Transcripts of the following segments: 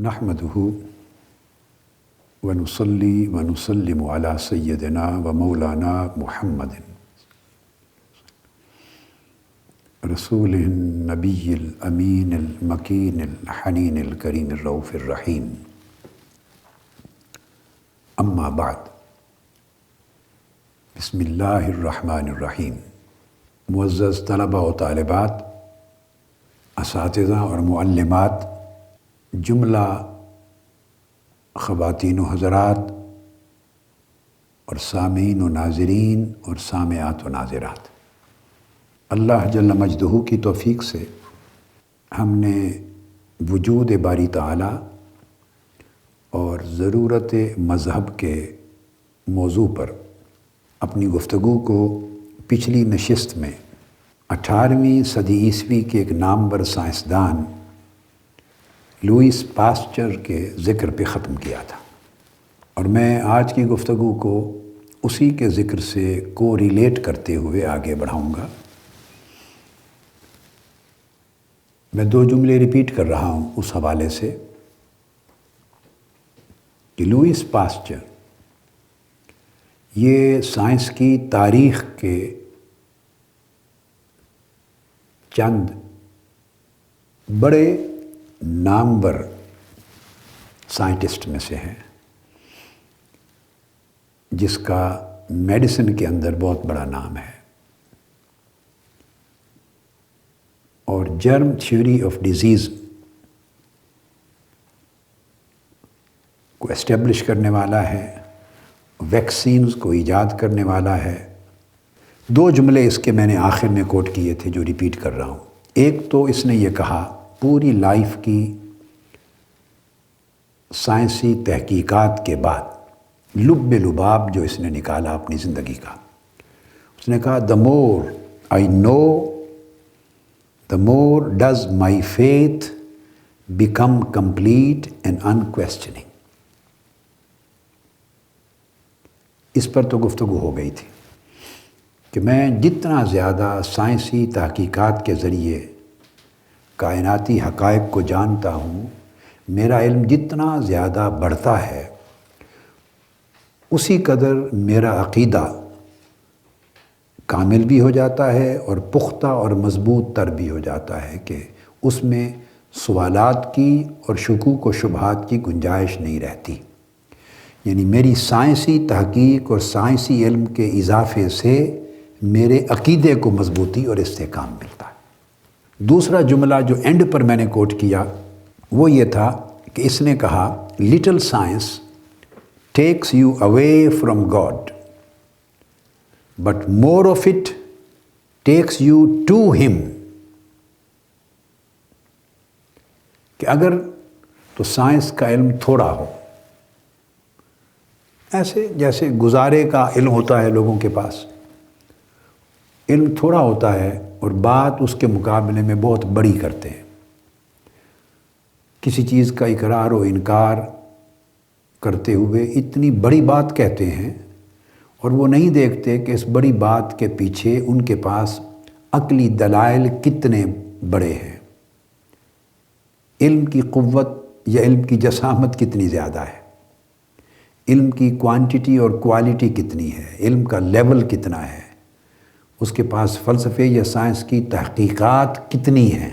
نحمده ونصلي ونسلم على سيدنا ومولانا محمد رسوله النبي الأمين المكين الحنين الكريم الرؤوف الرحيم. اما بعد، بسم اللہ الرحمن الرحیم. معزز طلبہ و طالبات، اساتذہ اور معلمات، جملہ خواتین و حضرات اور سامعین و ناظرین اور سامعات و ناظرات، اللہ جل مجدہ کی توفیق سے ہم نے وجود باری تعالی اور ضرورت مذہب کے موضوع پر اپنی گفتگو کو پچھلی نشست میں 18ویں صدی عیسوی کے ایک نامور سائنسدان لوئس پاسچر کے ذکر پہ ختم کیا تھا، اور میں آج کی گفتگو کو اسی کے ذکر سے کو ریلیٹ کرتے ہوئے آگے بڑھاؤں گا. میں 2 جملے ریپیٹ کر رہا ہوں اس حوالے سے کہ لوئس پاسچر یہ سائنس کی تاریخ کے چند بڑے نامور سائنٹسٹ میں سے ہیں، جس کا میڈیسن کے اندر بہت بڑا نام ہے، اور جرم تھیوری آف ڈیزیز کو اسٹیبلش کرنے والا ہے، ویکسینز کو ایجاد کرنے والا ہے. 2 جملے اس کے میں نے آخر میں کوٹ کیے تھے جو ریپیٹ کر رہا ہوں. ایک تو اس نے یہ کہا، پوری لائف کی سائنسی تحقیقات کے بعد لب لباب جو اس نے نکالا اپنی زندگی کا، اس نے کہا the more I know the more does my faith become complete and unquestioning. اس پر تو گفتگو ہو گئی تھی کہ میں جتنا زیادہ سائنسی تحقیقات کے ذریعے کائناتی حقائق کو جانتا ہوں، میرا علم جتنا زیادہ بڑھتا ہے، اسی قدر میرا عقیدہ کامل بھی ہو جاتا ہے اور پختہ اور مضبوط تر بھی ہو جاتا ہے کہ اس میں سوالات کی اور شکوک و شبہات کی گنجائش نہیں رہتی. یعنی میری سائنسی تحقیق اور سائنسی علم کے اضافے سے میرے عقیدے کو مضبوطی اور استحکام ملتا ہے. دوسرا جملہ جو اینڈ پر میں نے کوٹ کیا وہ یہ تھا کہ اس نے کہا little science takes you away from God but more of it takes you to him. کہ اگر تو سائنس کا علم تھوڑا ہو، ایسے جیسے گزارے کا علم ہوتا ہے لوگوں کے پاس، علم تھوڑا ہوتا ہے اور بات اس کے مقابلے میں بہت بڑی کرتے ہیں. کسی چیز کا اقرار و انکار کرتے ہوئے اتنی بڑی بات کہتے ہیں، اور وہ نہیں دیکھتے کہ اس بڑی بات کے پیچھے ان کے پاس عقلی دلائل کتنے بڑے ہیں، علم کی قوت یا علم کی جسامت کتنی زیادہ ہے، علم کی کوانٹٹی اور کوالٹی کتنی ہے، علم کا لیول کتنا ہے، اس کے پاس فلسفے یا سائنس کی تحقیقات کتنی ہیں،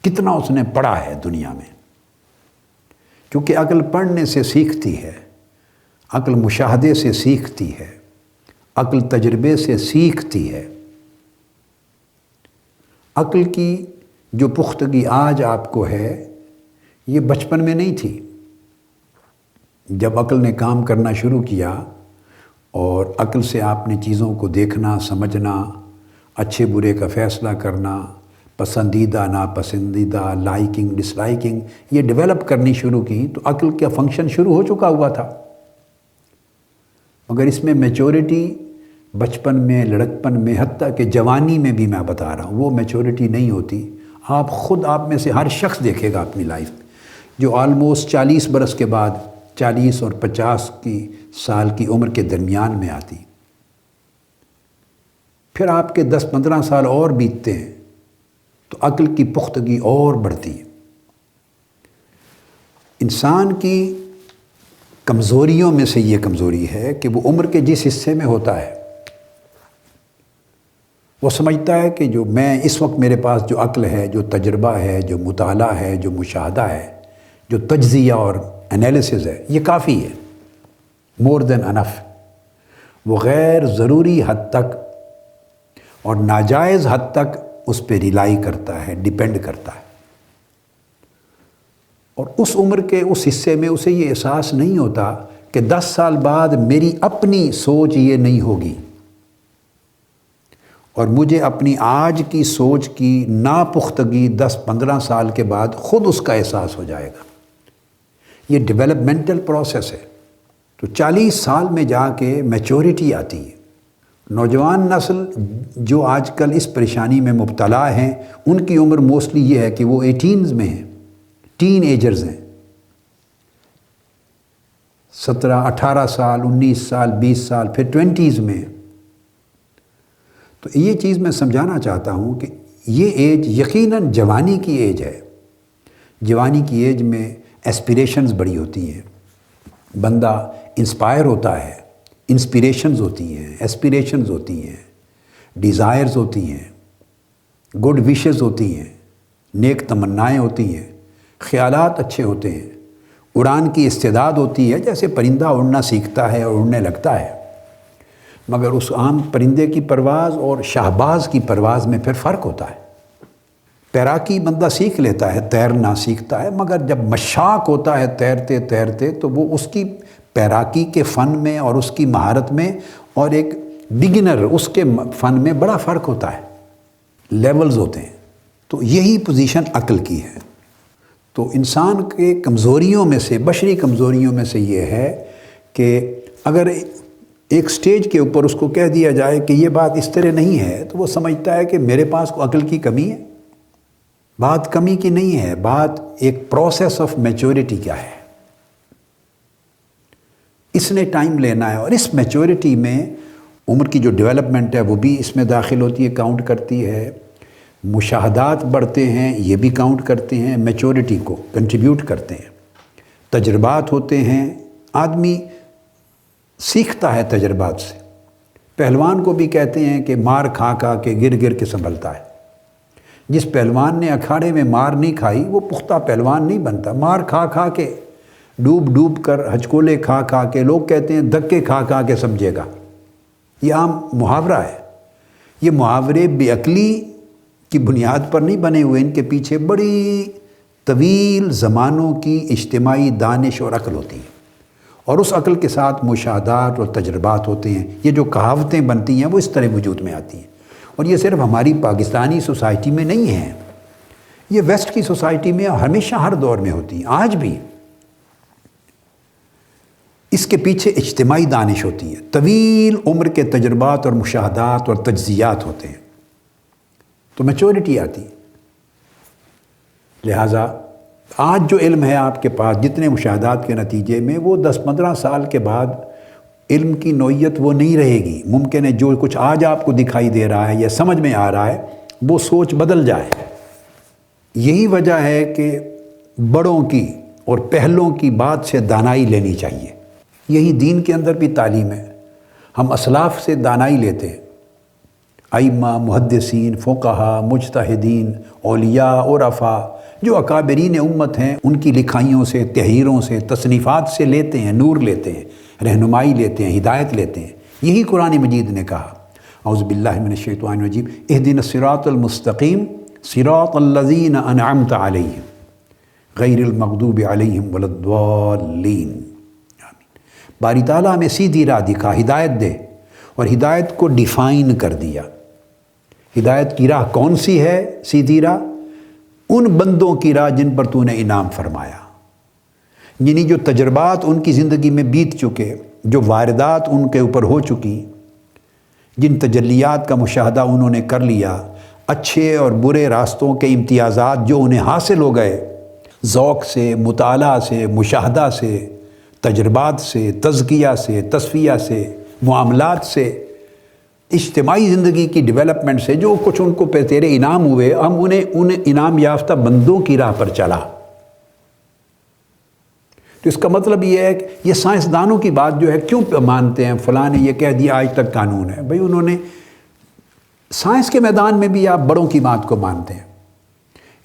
کتنا اس نے پڑھا ہے دنیا میں. کیونکہ عقل پڑھنے سے سیکھتی ہے، عقل مشاہدے سے سیکھتی ہے، عقل تجربے سے سیکھتی ہے. عقل کی جو پختگی آج آپ کو ہے، یہ بچپن میں نہیں تھی. جب عقل نے کام کرنا شروع کیا اور عقل سے آپ نے چیزوں کو دیکھنا، سمجھنا، اچھے برے کا فیصلہ کرنا، پسندیدہ ناپسندیدہ، لائکنگ ڈس لائکنگ، یہ ڈیولپ کرنی شروع کی، تو عقل کا فنکشن شروع ہو چکا ہوا تھا. مگر اس میں میچورٹی بچپن میں، لڑکپن میں، حتیٰ کہ جوانی میں بھی میں بتا رہا ہوں، وہ میچورٹی نہیں ہوتی. آپ میں سے ہر شخص دیکھے گا اپنی لائف میں جو آلموسٹ 40 برس کے بعد، 40 اور 50 کی سال کی عمر کے درمیان میں آتی، پھر آپ کے 10-15 سال اور بیتتے ہیں تو عقل کی پختگی اور بڑھتی ہے. انسان کی کمزوریوں میں سے یہ کمزوری ہے کہ وہ عمر کے جس حصے میں ہوتا ہے وہ سمجھتا ہے کہ جو میں اس وقت میرے پاس جو عقل ہے، جو تجربہ ہے، جو مطالعہ ہے، جو مشاہدہ ہے، جو تجزیہ اور انالیسز ہے، یہ کافی ہے، مور دین انف۔ وہ غیر ضروری حد تک اور ناجائز حد تک اس پہ ریلائی کرتا ہے، ڈیپینڈ کرتا ہے، اور اس عمر کے اس حصے میں اسے یہ احساس نہیں ہوتا کہ 10 سال بعد میری اپنی سوچ یہ نہیں ہوگی اور مجھے اپنی آج کی سوچ کی ناپختگی 10-15 سال کے بعد خود اس کا احساس ہو جائے گا۔ یہ ڈیولپمنٹل پروسیس ہے۔ تو 40 سال میں جا کے میچورٹی آتی ہے۔ نوجوان نسل جو آج کل اس پریشانی میں مبتلا ہیں، ان کی عمر موسٹلی یہ ہے کہ وہ 18s میں ہیں، ٹین ایجرز ہیں، 17 18 سال، 19 سال، 20 سال، پھر 20s میں۔ تو یہ چیز میں سمجھانا چاہتا ہوں کہ یہ ایج یقیناً جوانی کی ایج ہے۔ جوانی کی ایج میں ایسپیریشنز بڑی ہوتی ہیں، بندہ انسپائر ہوتا ہے، انسپیریشنز ہوتی ہیں، ایسپیریشنز ہوتی ہیں، ڈیزائرز ہوتی ہیں، گڈ وشز ہوتی ہیں، نیک تمنائیں ہوتی ہیں، خیالات اچھے ہوتے ہیں، اڑان کی استعداد ہوتی ہے، جیسے پرندہ اڑنا سیکھتا ہے اور اڑنے لگتا ہے، مگر اس عام پرندے کی پرواز اور شہباز کی پرواز میں پھر فرق ہوتا ہے۔ تیراکی بندہ سیکھ لیتا ہے، تیرنا سیکھتا ہے، مگر جب مشاق ہوتا ہے تیرتے تیرتے تو وہ اس کی تیراکی کے فن میں اور اس کی مہارت میں اور ایک بگنر اس کے فن میں بڑا فرق ہوتا ہے، لیولز ہوتے ہیں۔ تو یہی پوزیشن عقل کی ہے۔ تو انسان کے کمزوریوں میں سے، بشری کمزوریوں میں سے یہ ہے کہ اگر ایک سٹیج کے اوپر اس کو کہہ دیا جائے کہ یہ بات اس طرح نہیں ہے تو وہ سمجھتا ہے کہ میرے پاس عقل کی کمی ہے۔ بات کمی کی نہیں ہے، بات ایک پروسیس آف میچورٹی کیا ہے، اس نے ٹائم لینا ہے، اور اس میچورٹی میں عمر کی جو ڈیولپمنٹ ہے وہ بھی اس میں داخل ہوتی ہے، کاؤنٹ کرتی ہے، مشاہدات بڑھتے ہیں یہ بھی کاؤنٹ کرتے ہیں، میچورٹی کو کنٹریبیوٹ کرتے ہیں، تجربات ہوتے ہیں، آدمی سیکھتا ہے تجربات سے۔ پہلوان کو بھی کہتے ہیں کہ مار کھا کھا کے گر گر کے سنبھلتا ہے۔ جس پہلوان نے اکھاڑے میں مار نہیں کھائی وہ پختہ پہلوان نہیں بنتا۔ مار کھا کھا کے، ڈوب ڈوب کر، ہچکولے کھا کھا کے، لوگ کہتے ہیں دھکے کھا کھا کے سمجھے گا، یہ عام محاورہ ہے۔ یہ محاورے بے عقلی کی بنیاد پر نہیں بنے ہوئے، ان کے پیچھے بڑی طویل زمانوں کی اجتماعی دانش اور عقل ہوتی ہے، اور اس عقل کے ساتھ مشاہدات اور تجربات ہوتے ہیں۔ یہ جو کہاوتیں بنتی ہیں وہ اس طرح وجود میں آتی ہیں، اور یہ صرف ہماری پاکستانی سوسائٹی میں نہیں ہیں، یہ ویسٹ کی سوسائٹی میں ہمیشہ ہر دور میں ہوتی ہیں، آج بھی۔ اس کے پیچھے اجتماعی دانش ہوتی ہے، طویل عمر کے تجربات اور مشاہدات اور تجزیات ہوتے ہیں، تو میچورٹی آتی ہے۔ لہٰذا آج جو علم ہے آپ کے پاس، جتنے مشاہدات کے نتیجے میں، وہ 10-15 سال کے بعد علم کی نوعیت وہ نہیں رہے گی۔ ممکن ہے جو کچھ آج آپ کو دکھائی دے رہا ہے یا سمجھ میں آ رہا ہے وہ سوچ بدل جائے۔ یہی وجہ ہے کہ بڑوں کی اور پہلوں کی بات سے دانائی لینی چاہیے۔ یہی دین کے اندر بھی تعلیم ہے۔ ہم اسلاف سے دانائی لیتے ہیں، ائمہ، محدثین، فقہا، مجتہدین، اولیاء، عرفاء، جو اکابرین امت ہیں، ان کی لکھائیوں سے، تحریروں سے، تصنیفات سے لیتے ہیں، نور لیتے ہیں، رہنمائی لیتے ہیں، ہدایت لیتے ہیں۔ یہی قرآن مجید نے کہا، اعوذ باللہ من الشیطان الرجیم، اہدنا الصراط المستقیم صراط الذین انعمت علیہم غیر المغضوب علیہم ولا الضالین۔ باری تعالیٰ ہمیں سیدھی راہ دکھا، ہدایت دے، اور ہدایت کو ڈیفائن کر دیا۔ ہدایت کی راہ کون سی ہے؟ سیدھی راہ ان بندوں کی راہ جن پر تو نے انعام فرمایا، یعنی جو تجربات ان کی زندگی میں بیت چکے، جو واردات ان کے اوپر ہو چکی، جن تجلیات کا مشاہدہ انہوں نے کر لیا، اچھے اور برے راستوں کے امتیازات جو انہیں حاصل ہو گئے، ذوق سے، مطالعہ سے، مشاہدہ سے، تجربات سے، تزکیہ سے، تصفیہ سے، معاملات سے، اجتماعی زندگی کی ڈیولپمنٹ سے، جو کچھ ان کو تیرے انعام ہوئے، ہم ان انعام یافتہ بندوں کی راہ پر چلا۔ تو اس کا مطلب یہ ہے کہ یہ سائنسدانوں کی بات جو ہے کیوں مانتے ہیں، فلاں نے یہ کہہ دیا آج تک قانون ہے. بھئی انہوں نے سائنس کے میدان میں بھی آپ بڑوں کی بات کو مانتے ہیں.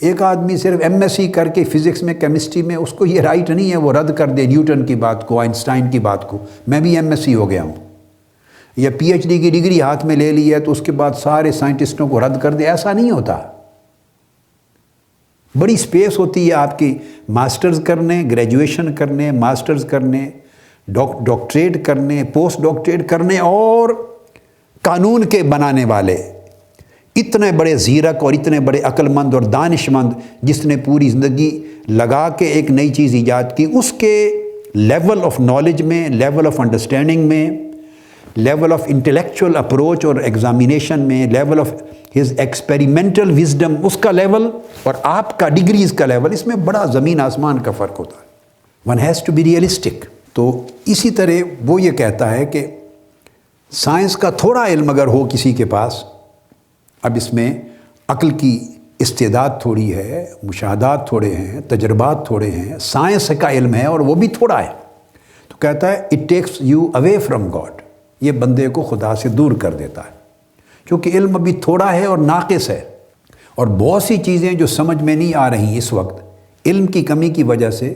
ایک آدمی صرف ایم ایس سی کر کے فزکس میں کیمسٹری میں، اس کو یہ رائٹ نہیں ہے وہ رد کر دے نیوٹن کی بات کو، آئنسٹائن کی بات کو. میں بھی ایم ایس سی ہو گیا ہوں، یا پی ایچ ڈی کی ڈگری ہاتھ میں لے لی ہے تو اس کے بعد سارے سائنٹسٹوں کو رد کر دے. ایسا نہیں ہوتا. بڑی سپیس ہوتی ہے آپ کی ماسٹرز کرنے، گریجویشن کرنے، ماسٹرز کرنے، ڈاکٹریٹ کرنے، پوسٹ ڈاکٹریٹ کرنے. اور قانون کے بنانے والے اتنے بڑے زیرک اور اتنے بڑے عقل مند اور دانش مند، جس نے پوری زندگی لگا کے ایک نئی چیز ایجاد کی، اس کے لیول آف نالج میں، لیول آف انڈرسٹینڈنگ میں، لیول آف انٹلیکچوئل اپروچ اور ایگزامینیشن میں، level of his experimental wisdom, اس کا لیول اور آپ کا ڈگریز کا لیول، اس میں بڑا زمین آسمان کا فرق ہوتا ہے. One has to be realistic. تو اسی طرح وہ یہ کہتا ہے کہ سائنس کا تھوڑا علم اگر ہو کسی کے پاس، اب اس میں عقل کی استعداد تھوڑی ہے، مشاہدات تھوڑے ہیں، تجربات تھوڑے ہیں، سائنس کا علم ہے اور وہ بھی تھوڑا ہے، تو کہتا ہے it takes you away from God. یہ بندے کو خدا سے دور کر دیتا ہے، کیونکہ علم ابھی تھوڑا ہے اور ناقص ہے. اور بہت سی چیزیں جو سمجھ میں نہیں آ رہی اس وقت علم کی کمی کی وجہ سے،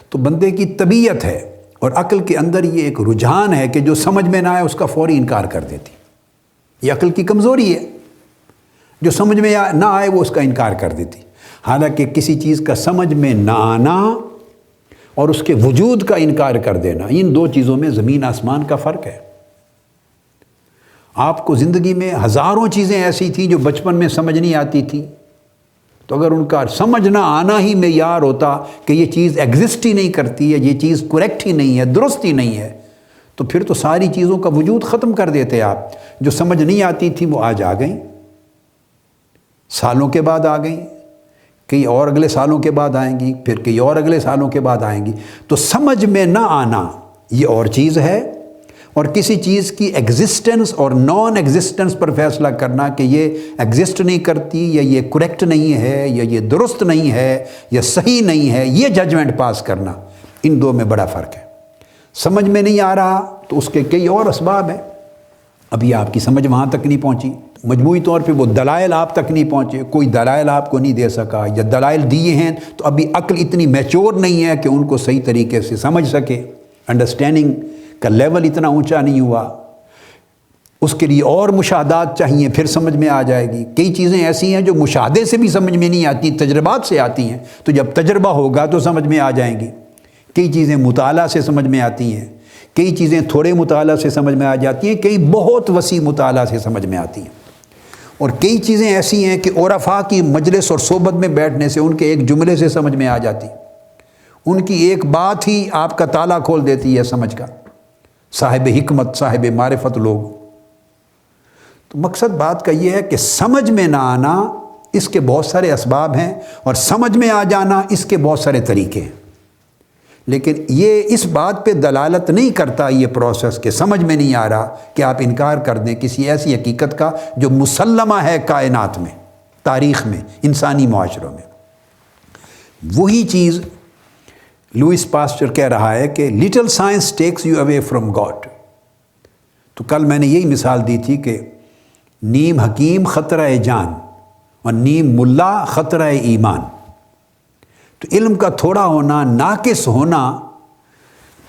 تو بندے کی طبیعت ہے اور عقل کے اندر یہ ایک رجحان ہے کہ جو سمجھ میں نہ آئے اس کا فوری انکار کر دیتی. یہ عقل کی کمزوری ہے، جو سمجھ میں نہ آئے وہ اس کا انکار کر دیتی. حالانکہ کسی چیز کا سمجھ میں نہ آنا اور اس کے وجود کا انکار کر دینا، ان دو چیزوں میں زمین آسمان کا فرق ہے. آپ کو زندگی میں ہزاروں چیزیں ایسی تھیں جو بچپن میں سمجھ نہیں آتی تھیں، تو اگر ان کا سمجھ نہ آنا ہی معیار ہوتا کہ یہ چیز ایگزسٹ ہی نہیں کرتی ہے، یہ چیز کریکٹ ہی نہیں ہے، درست ہی نہیں ہے، تو پھر تو ساری چیزوں کا وجود ختم کر دیتے آپ. جو سمجھ نہیں آتی تھی وہ آج آ گئیں، سالوں کے بعد آ گئیں، کئی اور اگلے سالوں کے بعد آئیں گی، پھر کئی اور اگلے سالوں کے بعد آئیں گی. تو سمجھ میں نہ آنا یہ اور چیز ہے، اور کسی چیز کی ایگزسٹنس اور نان ایگزسٹنس پر فیصلہ کرنا کہ یہ ایگزسٹ نہیں کرتی، یا یہ کریکٹ نہیں ہے، یا یہ درست نہیں ہے، یا صحیح نہیں ہے، یہ ججمنٹ پاس کرنا، ان دو میں بڑا فرق ہے. سمجھ میں نہیں آ رہا تو اس کے کئی اور اسباب ہیں، ابھی آپ کی سمجھ وہاں تک نہیں پہنچی. مجموعی طور پہ وہ دلائل آپ تک نہیں پہنچے، کوئی دلائل آپ کو نہیں دے سکا، یا دلائل دیے ہیں تو ابھی عقل اتنی میچور نہیں ہے کہ ان کو صحیح طریقے سے سمجھ سکے، انڈرسٹینڈنگ کا لیول اتنا اونچا نہیں ہوا. اس کے لیے اور مشاہدات چاہیے پھر سمجھ میں آ جائے گی. کئی چیزیں ایسی ہیں جو مشاہدے سے بھی سمجھ میں نہیں آتی، تجربات سے آتی ہیں، تو جب تجربہ ہوگا تو سمجھ میں آ جائیں گی. کئی چیزیں مطالعہ سے سمجھ میں آتی ہیں، کئی چیزیں تھوڑے مطالعہ سے سمجھ میں آ جاتی ہیں، کئی بہت وسیع مطالعہ سے سمجھ میں آتی ہیں. اور کئی چیزیں ایسی ہیں کہ عرفاء کی مجلس اور صحبت میں بیٹھنے سے ان کے ایک جملے سے سمجھ میں آ جاتی، ان کی ایک بات ہی آپ کا تالا کھول دیتی ہے سمجھ کا. صاحب حکمت، صاحب معرفت لوگ. تو مقصد بات کا یہ ہے کہ سمجھ میں نہ آنا اس کے بہت سارے اسباب ہیں، اور سمجھ میں آ جانا اس کے بہت سارے طریقے ہیں. لیکن یہ اس بات پہ دلالت نہیں کرتا یہ پروسیس کہ سمجھ میں نہیں آ رہا کہ آپ انکار کر دیں کسی ایسی حقیقت کا جو مسلمہ ہے کائنات میں، تاریخ میں، انسانی معاشروں میں. وہی چیز لوئس پاسچر کہہ رہا ہے کہ little science takes you away from God. تو کل میں نے یہی مثال دی تھی کہ نیم حکیم خطرہ جان اور نیم ملا خطرہ ایمان. تو علم کا تھوڑا ہونا، ناقص ہونا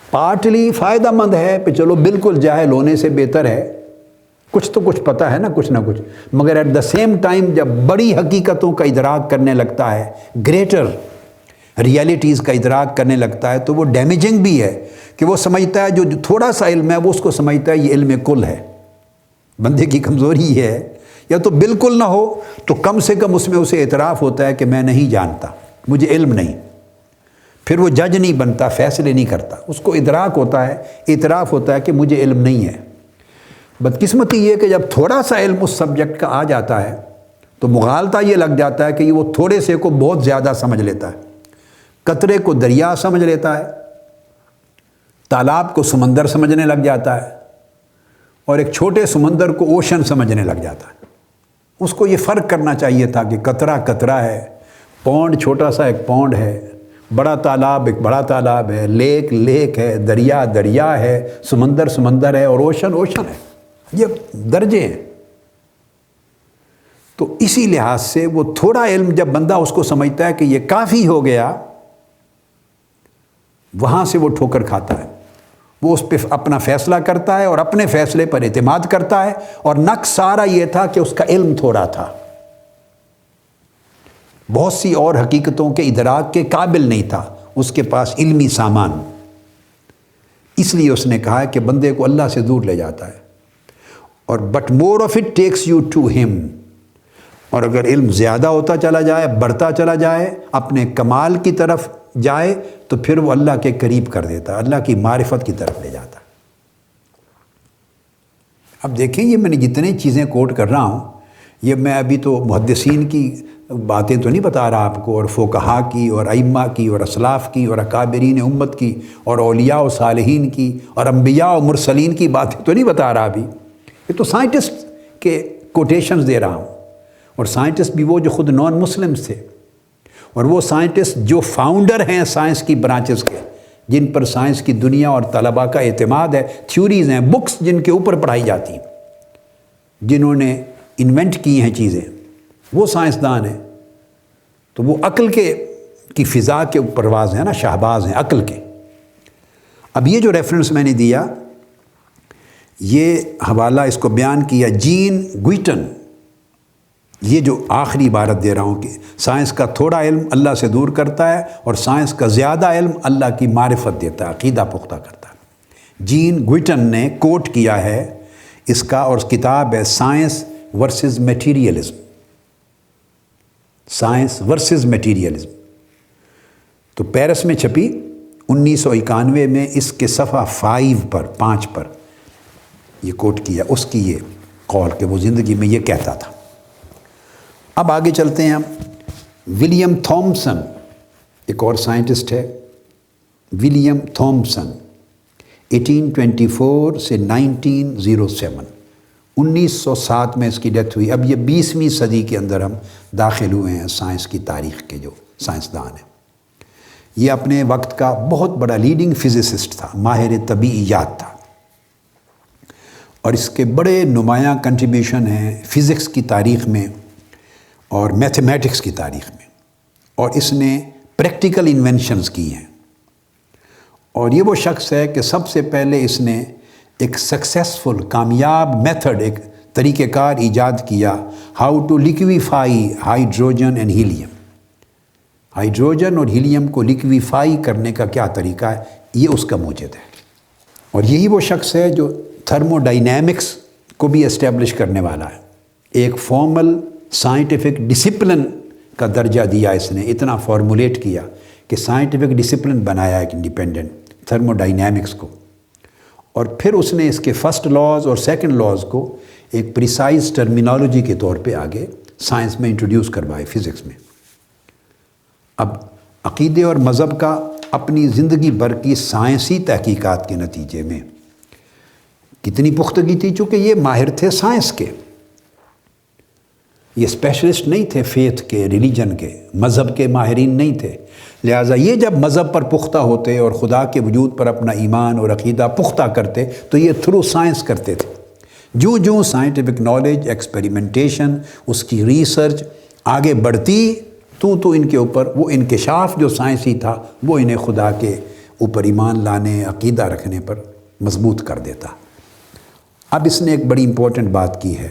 پارٹلی فائدہ مند ہے، پہ چلو بالکل جاہل ہونے سے بہتر ہے، کچھ تو کچھ پتہ ہے نا، کچھ نہ کچھ. مگر ایٹ دا سیم ٹائم جب بڑی حقیقتوں کا ادراک کرنے لگتا ہے، گریٹر ریئلٹیز کا ادراک کرنے لگتا ہے، تو وہ ڈیمیجنگ بھی ہے کہ وہ سمجھتا ہے جو تھوڑا سا علم ہے وہ اس کو سمجھتا ہے یہ علم کل ہے. بندے کی کمزوری یہ ہے، یا تو بالکل نہ ہو تو کم سے کم اس میں اسے اعتراف ہوتا ہے کہ میں نہیں جانتا، مجھے علم نہیں. پھر وہ جج نہیں بنتا، فیصلے نہیں کرتا، اس کو ادراک ہوتا ہے، اعتراف ہوتا ہے کہ مجھے علم نہیں ہے. بدقسمتی یہ کہ جب تھوڑا سا علم اس سبجیکٹ کا آ جاتا ہے تو مغالطہ یہ لگ جاتا ہے کہ وہ تھوڑے سے کو بہت زیادہ سمجھ لیتا ہے. قطرے کو دریا سمجھ لیتا ہے، تالاب کو سمندر سمجھنے لگ جاتا ہے، اور ایک چھوٹے سمندر کو اوشن سمجھنے لگ جاتا ہے. اس کو یہ فرق کرنا چاہیے تھا کہ قطرہ قطرہ ہے، پونڈ چھوٹا سا ایک پونڈ ہے، بڑا تالاب ایک بڑا تالاب ہے، لیک لیک ہے، دریا دریا ہے، سمندر سمندر ہے، اور اوشن اوشن ہے. یہ درجے ہیں. تو اسی لحاظ سے وہ تھوڑا علم جب بندہ اس کو سمجھتا ہے کہ یہ کافی ہو گیا، وہاں سے وہ ٹھوکر کھاتا ہے. وہ اس پہ اپنا فیصلہ کرتا ہے اور اپنے فیصلے پر اعتماد کرتا ہے. اور نقص سارا یہ تھا کہ اس کا علم تھوڑا تھا، بہت سی اور حقیقتوں کے ادراک کے قابل نہیں تھا اس کے پاس علمی سامان. اس لیے اس نے کہا کہ بندے کو اللہ سے دور لے جاتا ہے. اور but more of it takes you to him. اور اگر علم زیادہ ہوتا چلا جائے، بڑھتا چلا جائے، اپنے کمال کی طرف جائے، تو پھر وہ اللہ کے قریب کر دیتا، اللہ کی معرفت کی طرف لے جاتا. اب دیکھیں یہ میں نے جتنے چیزیں کوٹ کر رہا ہوں، یہ میں ابھی تو محدثین کی باتیں تو نہیں بتا رہا آپ کو، اور فقہا کی اور ائمہ کی اور اسلاف کی اور اکابرین امت کی اور اولیاء و صالحین کی اور انبیاء و مرسلین کی باتیں تو نہیں بتا رہا ابھی. یہ تو سائنٹسٹ کے کوٹیشنز دے رہا ہوں. اور سائنٹسٹ بھی وہ جو خود نان مسلمز تھے، اور وہ سائنٹسٹ جو فاؤنڈر ہیں سائنس کی برانچز کے، جن پر سائنس کی دنیا اور طلباء کا اعتماد ہے. تھیوریز ہیں، بکس جن کے اوپر پڑھائی جاتی ہیں، جنہوں نے انوینٹ کی ہیں چیزیں، وہ سائنسدان ہیں. تو وہ عقل کی فضا کے پرواز ہیں نا، شہباز ہیں عقل کے. اب یہ جو ریفرنس میں نے دیا، یہ حوالہ اس کو بیان کیا جین گوئٹن. یہ جو آخری عبارت دے رہا ہوں کہ سائنس کا تھوڑا علم اللہ سے دور کرتا ہے، اور سائنس کا زیادہ علم اللہ کی معرفت دیتا ہے، عقیدہ پختہ کرتا ہے. جین گوئٹن نے کوٹ کیا ہے اس کا، اور کتاب ہے science versus materialism. Science versus materialism. تو پیرس میں چھپی 1991 میں. اس کے صفحہ 5 پر یہ کوٹ کیا اس کی یہ قول کہ وہ زندگی میں یہ کہتا تھا. اب آگے چلتے ہیں ہم. ولیم تھامسن ایک اور سائنٹسٹ ہے. ولیم تھامسن 1824 سے 1907، 1907 میں اس کی ڈیتھ ہوئی. اب یہ 20ویں صدی کے اندر ہم داخل ہوئے ہیں. سائنس کی تاریخ کے جو سائنسدان ہیں، یہ اپنے وقت کا بہت بڑا لیڈنگ فزسسٹ تھا، ماہر طبیعیات تھا. اور اس کے بڑے نمایاں کنٹریبیوشن ہیں فزکس کی تاریخ میں اور میتھمیٹکس کی تاریخ میں. اور اس نے پریکٹیکل انوینشنز کی ہیں. اور یہ وہ شخص ہے کہ سب سے پہلے اس نے ایک سکسیسفل کامیاب میتھڈ، ایک طریقہ کار ایجاد کیا، how to liquefy hydrogen and helium. Hydrogen اور ہیلیم کو لیکویفائی کرنے کا کیا طریقہ ہے، یہ اس کا موجد ہے. اور یہی وہ شخص ہے جو تھرمو ڈائنامکس کو بھی اسٹیبلش کرنے والا ہے. ایک فارمل سائنٹیفک ڈسپلن کا درجہ دیا اس نے، اتنا فارمولیٹ کیا کہ سائنٹیفک ڈسپلن بنایا ایک انڈیپینڈنٹ تھرمو ڈائنامکس کو. اور پھر اس نے اس کے فرسٹ لاز اور سیکنڈ لاز کو ایک پریسائز ٹرمینالوجی کے طور پہ آگے سائنس میں انٹروڈیوس کروائے، فزکس میں. اب عقیدے اور مذہب کا اپنی زندگی بھر کی سائنسی تحقیقات کے نتیجے میں کتنی پختگی تھی، چونکہ یہ ماہر تھے سائنس کے، یہ اسپیشلسٹ نہیں تھے فیتھ کے، ریلیجن کے، مذہب کے ماہرین نہیں تھے. لہٰذا یہ جب مذہب پر پختہ ہوتے اور خدا کے وجود پر اپنا ایمان اور عقیدہ پختہ کرتے تو یہ تھرو سائنس کرتے تھے. جو سائنٹیفک نالج، ایکسپیریمنٹیشن، اس کی ریسرچ آگے بڑھتی تو ان کے اوپر وہ انکشاف جو سائنسی تھا وہ انہیں خدا کے اوپر ایمان لانے، عقیدہ رکھنے پر مضبوط کر دیتا. اب اس نے ایک بڑی امپورٹنٹ بات کی ہے،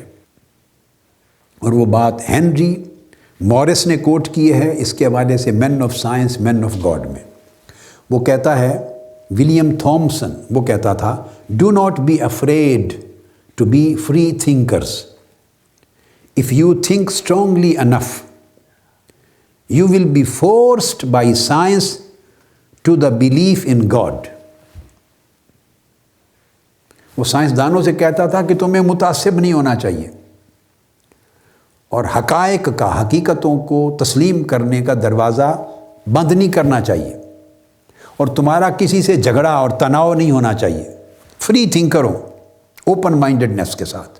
اور وہ بات ہینری مورس نے کوٹ کی ہے اس کے حوالے سے man of science man of God میں. وہ کہتا ہے، ولیم تھامسن وہ کہتا تھا، do not be afraid to be free thinkers. If you think strongly enough you will be forced by science to the belief in God. وہ سائنسدانوں سے کہتا تھا کہ تمہیں متعصب نہیں ہونا چاہیے اور حقائق کا، حقیقتوں کو تسلیم کرنے کا دروازہ بند نہیں کرنا چاہیے، اور تمہارا کسی سے جھگڑا اور تناؤ نہیں ہونا چاہیے. فری تھنکر ہو، اوپن مائنڈڈنیس کے ساتھ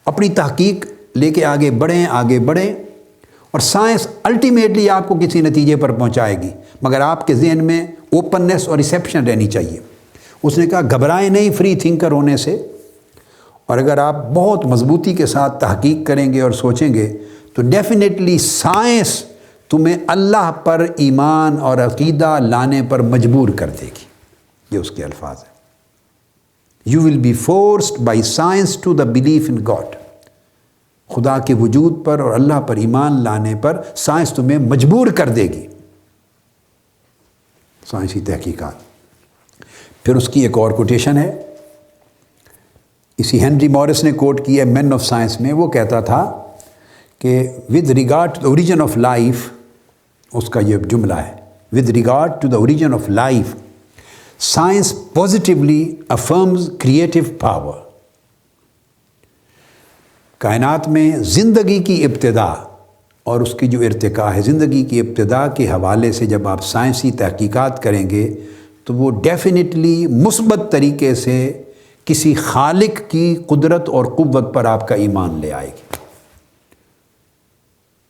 اپنی تحقیق لے کے آگے بڑھیں. اور سائنس الٹیمیٹلی آپ کو کسی نتیجے پر پہنچائے گی. مگر آپ کے ذہن میں اوپننس اور ریسیپشن رہنی چاہیے۔ اس نے کہا گھبرائیں نہیں فری تھنکر ہونے سے، اور اگر آپ بہت مضبوطی کے ساتھ تحقیق کریں گے اور سوچیں گے تو ڈیفینیٹلی سائنس تمہیں اللہ پر ایمان اور عقیدہ لانے پر مجبور کر دے گی۔ یہ اس کے الفاظ ہیں۔ You will be forced by science to the belief in God۔ خدا کے وجود پر اور اللہ پر ایمان لانے پر سائنس تمہیں مجبور کر دے گی، سائنسی تحقیقات۔ پھر اس کی ایک اور کوٹیشن ہے، اسی ہنری مورس نے کوٹ کی ہے مین آف سائنس میں۔ وہ کہتا تھا کہ with regard to the origin of life, اس کا یہ جملہ ہے، with regard to the origin of life science positively affirms creative power. کائنات میں زندگی کی ابتدا اور اس کی جو ارتقاء ہے، زندگی کی ابتدا کے حوالے سے جب آپ سائنسی تحقیقات کریں گے تو وہ ڈیفینیٹلی مثبت طریقے سے کسی خالق کی قدرت اور قوت پر آپ کا ایمان لے آئے گی۔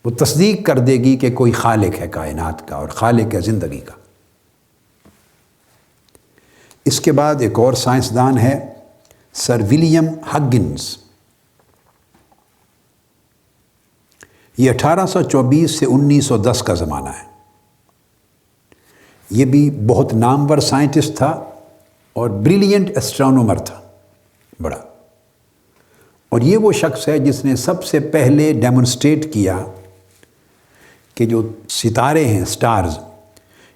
وہ تصدیق کر دے گی کہ کوئی خالق ہے کائنات کا اور خالق ہے زندگی کا۔ اس کے بعد ایک اور سائنسدان ہے سر ولیم ہگنز۔ یہ 1824 سے 1910 کا زمانہ ہے۔ یہ بھی بہت نامور سائنٹسٹ تھا اور بریلینٹ ایسٹرونومر تھا بڑا، اور یہ وہ شخص ہے جس نے سب سے پہلے ڈیمونسٹریٹ کیا کہ جو ستارے ہیں سٹارز،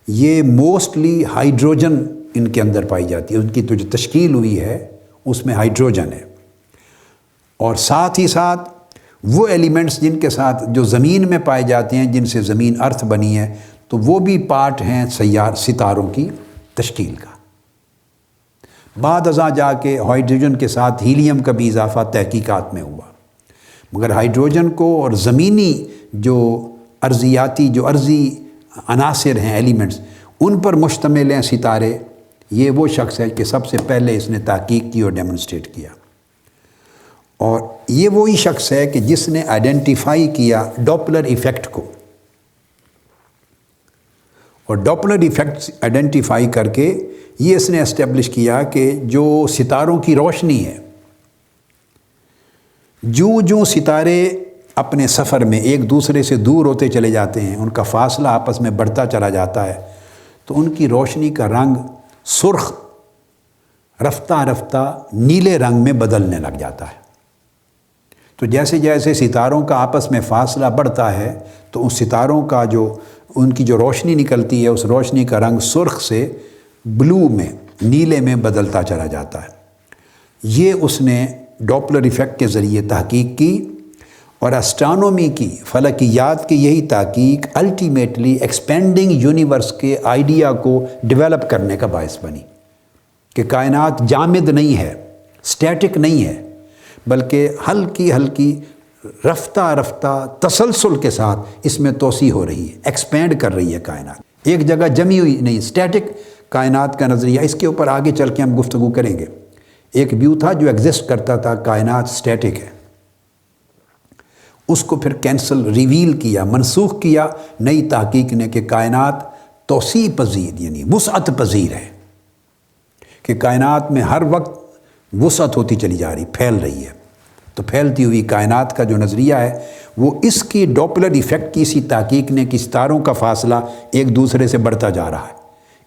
یہ موسٹلی ہائیڈروجن ان کے اندر پائی جاتی ہے، ان کی تو جو تشکیل ہوئی ہے اس میں ہائیڈروجن ہے، اور ساتھ ہی ساتھ وہ ایلیمنٹس جن کے ساتھ جو زمین میں پائے جاتے ہیں، جن سے زمین ارتھ بنی ہے، تو وہ بھی پارٹ ہیں ستاروں کی تشکیل کا۔ بعد ازاں جا کے ہائیڈروجن کے ساتھ ہیلیم کا بھی اضافہ تحقیقات میں ہوا، مگر ہائیڈروجن کو اور زمینی جو ارضی عناصر ہیں، ایلیمنٹس، ان پر مشتمل ہیں ستارے۔ یہ وہ شخص ہے کہ سب سے پہلے اس نے تحقیق کی اور ڈیمونسٹریٹ کیا، اور یہ وہی شخص ہے کہ جس نے آئیڈینٹیفائی کیا ڈوپلر ایفیکٹ کو، اور ڈوپلر ایفیکٹ آئیڈینٹیفائی کر کے یہ اس نے اسٹیبلش کیا کہ جو ستاروں کی روشنی ہے، جو ستارے اپنے سفر میں ایک دوسرے سے دور ہوتے چلے جاتے ہیں، ان کا فاصلہ آپس میں بڑھتا چلا جاتا ہے، تو ان کی روشنی کا رنگ سرخ رفتہ رفتہ نیلے رنگ میں بدلنے لگ جاتا ہے۔ تو جیسے جیسے ستاروں کا آپس میں فاصلہ بڑھتا ہے تو ان ستاروں کا ان کی جو روشنی نکلتی ہے، اس روشنی کا رنگ سرخ سے بلو میں، نیلے میں بدلتا چلا جاتا ہے۔ یہ اس نے ڈوپلر ایفیکٹ کے ذریعے تحقیق کی، اور اسٹرانومی کی، فلکیات کی یہی تحقیق الٹیمیٹلی ایکسپینڈنگ یونیورس کے آئیڈیا کو ڈیولپ کرنے کا باعث بنی کہ کائنات جامد نہیں ہے، سٹیٹک نہیں ہے، بلکہ ہلکی ہلکی رفتہ رفتہ تسلسل کے ساتھ اس میں توسیع ہو رہی ہے، ایکسپینڈ کر رہی ہے کائنات، ایک جگہ جمی ہوئی نہیں، سٹیٹک کائنات کا نظریہ۔ اس کے اوپر آگے چل کے ہم گفتگو کریں گے۔ ایک ویو تھا جو ایگزسٹ کرتا تھا کائنات سٹیٹک ہے، اس کو پھر کینسل، ریویل کیا، منسوخ کیا نئی تحقیق نے کہ کائنات توسیع پذیر یعنی وسعت پذیر ہے، کہ کائنات میں ہر وقت وسعت ہوتی چلی جا رہی، پھیل رہی ہے۔ تو پھیلتی ہوئی کائنات کا جو نظریہ ہے وہ اس کی ڈوپلر ایفیکٹ کی اسی تحقیق نے کہ ستاروں کا فاصلہ ایک دوسرے سے بڑھتا جا رہا ہے،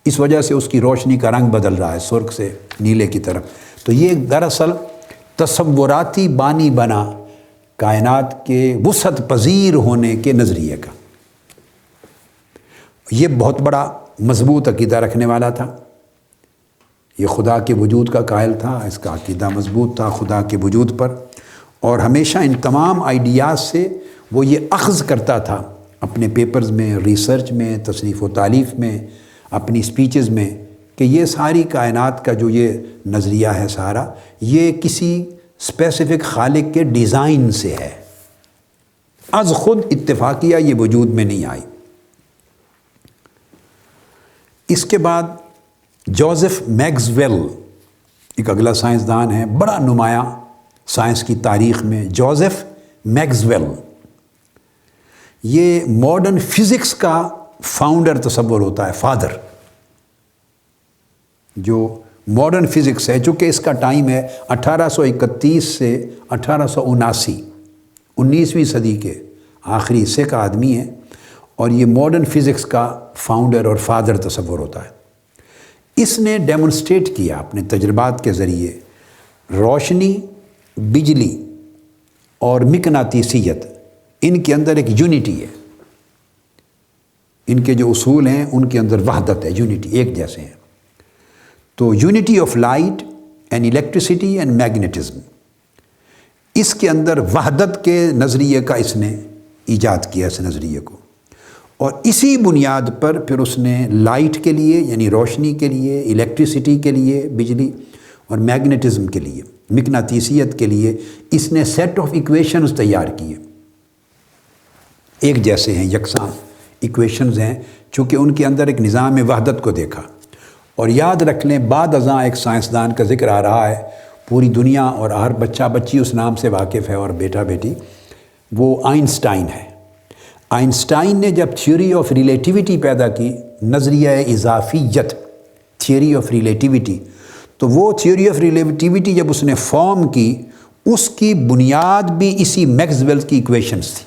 اس وجہ سے اس کی روشنی کا رنگ بدل رہا ہے سرخ سے نیلے کی طرف۔ تو یہ دراصل تصوراتی بانی بنا کائنات کے وسعت پذیر ہونے کے نظریے کا۔ یہ بہت بڑا مضبوط عقیدہ رکھنے والا تھا، یہ خدا کے وجود کا قائل تھا، اس کا عقیدہ مضبوط تھا خدا کے وجود پر، اور ہمیشہ ان تمام آئیڈیاز سے وہ یہ اخذ کرتا تھا اپنے پیپرز میں، ریسرچ میں، تصنیف و تالیف میں، اپنی سپیچز میں، کہ یہ ساری کائنات کا جو یہ نظریہ ہے سارا، یہ کسی اسپیسیفک خالق کے ڈیزائن سے ہے، از خود اتفاقیہ یہ وجود میں نہیں آئی۔ اس کے بعد جوزف میکسویل ایک اگلا سائنسدان ہے، بڑا نمایاں سائنس کی تاریخ میں، جوزف میکسویل۔ یہ ماڈرن فزکس کا فاؤنڈر تصور ہوتا ہے، فادر. جو ماڈرن فزکس ہے، چونکہ اس کا ٹائم ہے 1831 سے 1879، 19ویں صدی کے آخری حصے کا آدمی ہے، اور یہ ماڈرن فزکس کا فاؤنڈر اور فادر تصور ہوتا ہے. اس نے ڈیمونسٹریٹ کیا اپنے تجربات کے ذریعے روشنی، بجلی اور مقناطیسیت، ان کے اندر ایک یونٹی ہے. ان کے جو اصول ہیں ان کے اندر وحدت ہے، یونٹی، ایک جیسے ہیں. تو unity of light and electricity and magnetism, اس کے اندر وحدت کے نظریے کا اس نے ایجاد کیا، اس نظریے کو. اور اسی بنیاد پر پھر اس نے لائٹ کے لیے یعنی روشنی کے لیے، الیکٹریسٹی کے لیے بجلی، اور میگنیٹزم کے لیے مقناطیسیت کے لیے اس نے سیٹ آف ایکویشنز تیار کیے. ایک جیسے ہیں، یکساں ایکویشنز ہیں، چونکہ ان کے اندر ایک نظام وحدت کو دیکھا. اور یاد رکھ لیں، بعد ازاں ایک سائنسدان کا ذکر آ رہا ہے، پوری دنیا اور ہر بچہ بچی اس نام سے واقف ہے اور بیٹا بیٹی، وہ آئنسٹائن ہے. آئنسٹائن نے جب تھیوری آف ریلیٹیوٹی پیدا کی، نظریہ اضافیت، تھیوری آف ریلیٹیوٹی، تو وہ تھیوری آف ریلیٹیوٹی جب اس نے فارم کی، اس کی بنیاد بھی اسی میکسویل کی ایکویشنز تھی.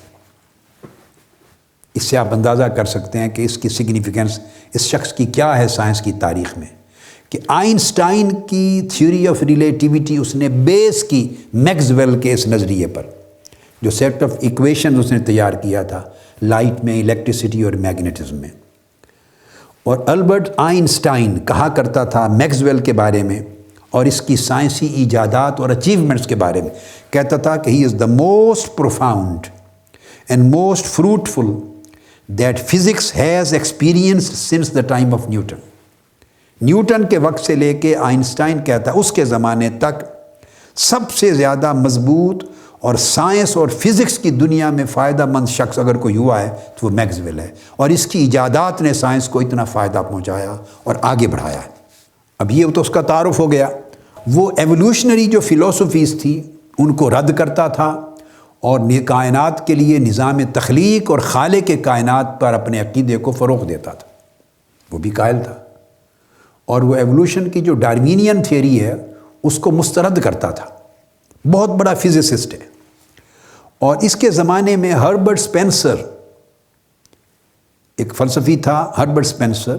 اس سے آپ اندازہ کر سکتے ہیں کہ اس کی سگنیفیکنس اس شخص کی کیا ہے سائنس کی تاریخ میں، کہ آئنسٹائن کی تھیوری آف ریلیٹیوٹی اس نے بیس کی میکسویل کے اس نظریے پر، جو سیٹ آف ایکویشن اس نے تیار کیا تھا لائٹ میں، الیکٹریسٹی اور میگنیٹزم میں. اور البرٹ آئنسٹائن کہا کرتا تھا میکسویل کے بارے میں اور اس کی سائنسی ایجادات اور اچیومنٹس کے بارے میں، کہتا تھا کہ he is the most profound and most fruitful that physics has experienced since the time of Newton. Newton کے وقت سے لے کے آئنسٹائن کہتا ہے اس کے زمانے تک سب سے زیادہ مضبوط اور سائنس اور فزکس کی دنیا میں فائدہ مند شخص اگر کوئی ہوا ہے تو وہ میکسویل ہے، اور اس کی ایجادات نے سائنس کو اتنا فائدہ پہنچایا اور آگے بڑھایا ہے. اب یہ تو اس کا تعارف ہو گیا. وہ ایولیوشنری جو فلسفیز تھی ان کو رد کرتا تھا اور کائنات کے لیے نظام تخلیق اور خالق کے کائنات پر اپنے عقیدے کو فروغ دیتا تھا. وہ بھی قائل تھا. اور وہ ایولیوشن کی جو ڈارونین تھیوری ہے اس کو مسترد کرتا تھا. بہت بڑا فزسسٹ ہے. اور اس کے زمانے میں ہربرٹ سپینسر ایک فلسفی تھا. ہربرٹ سپینسر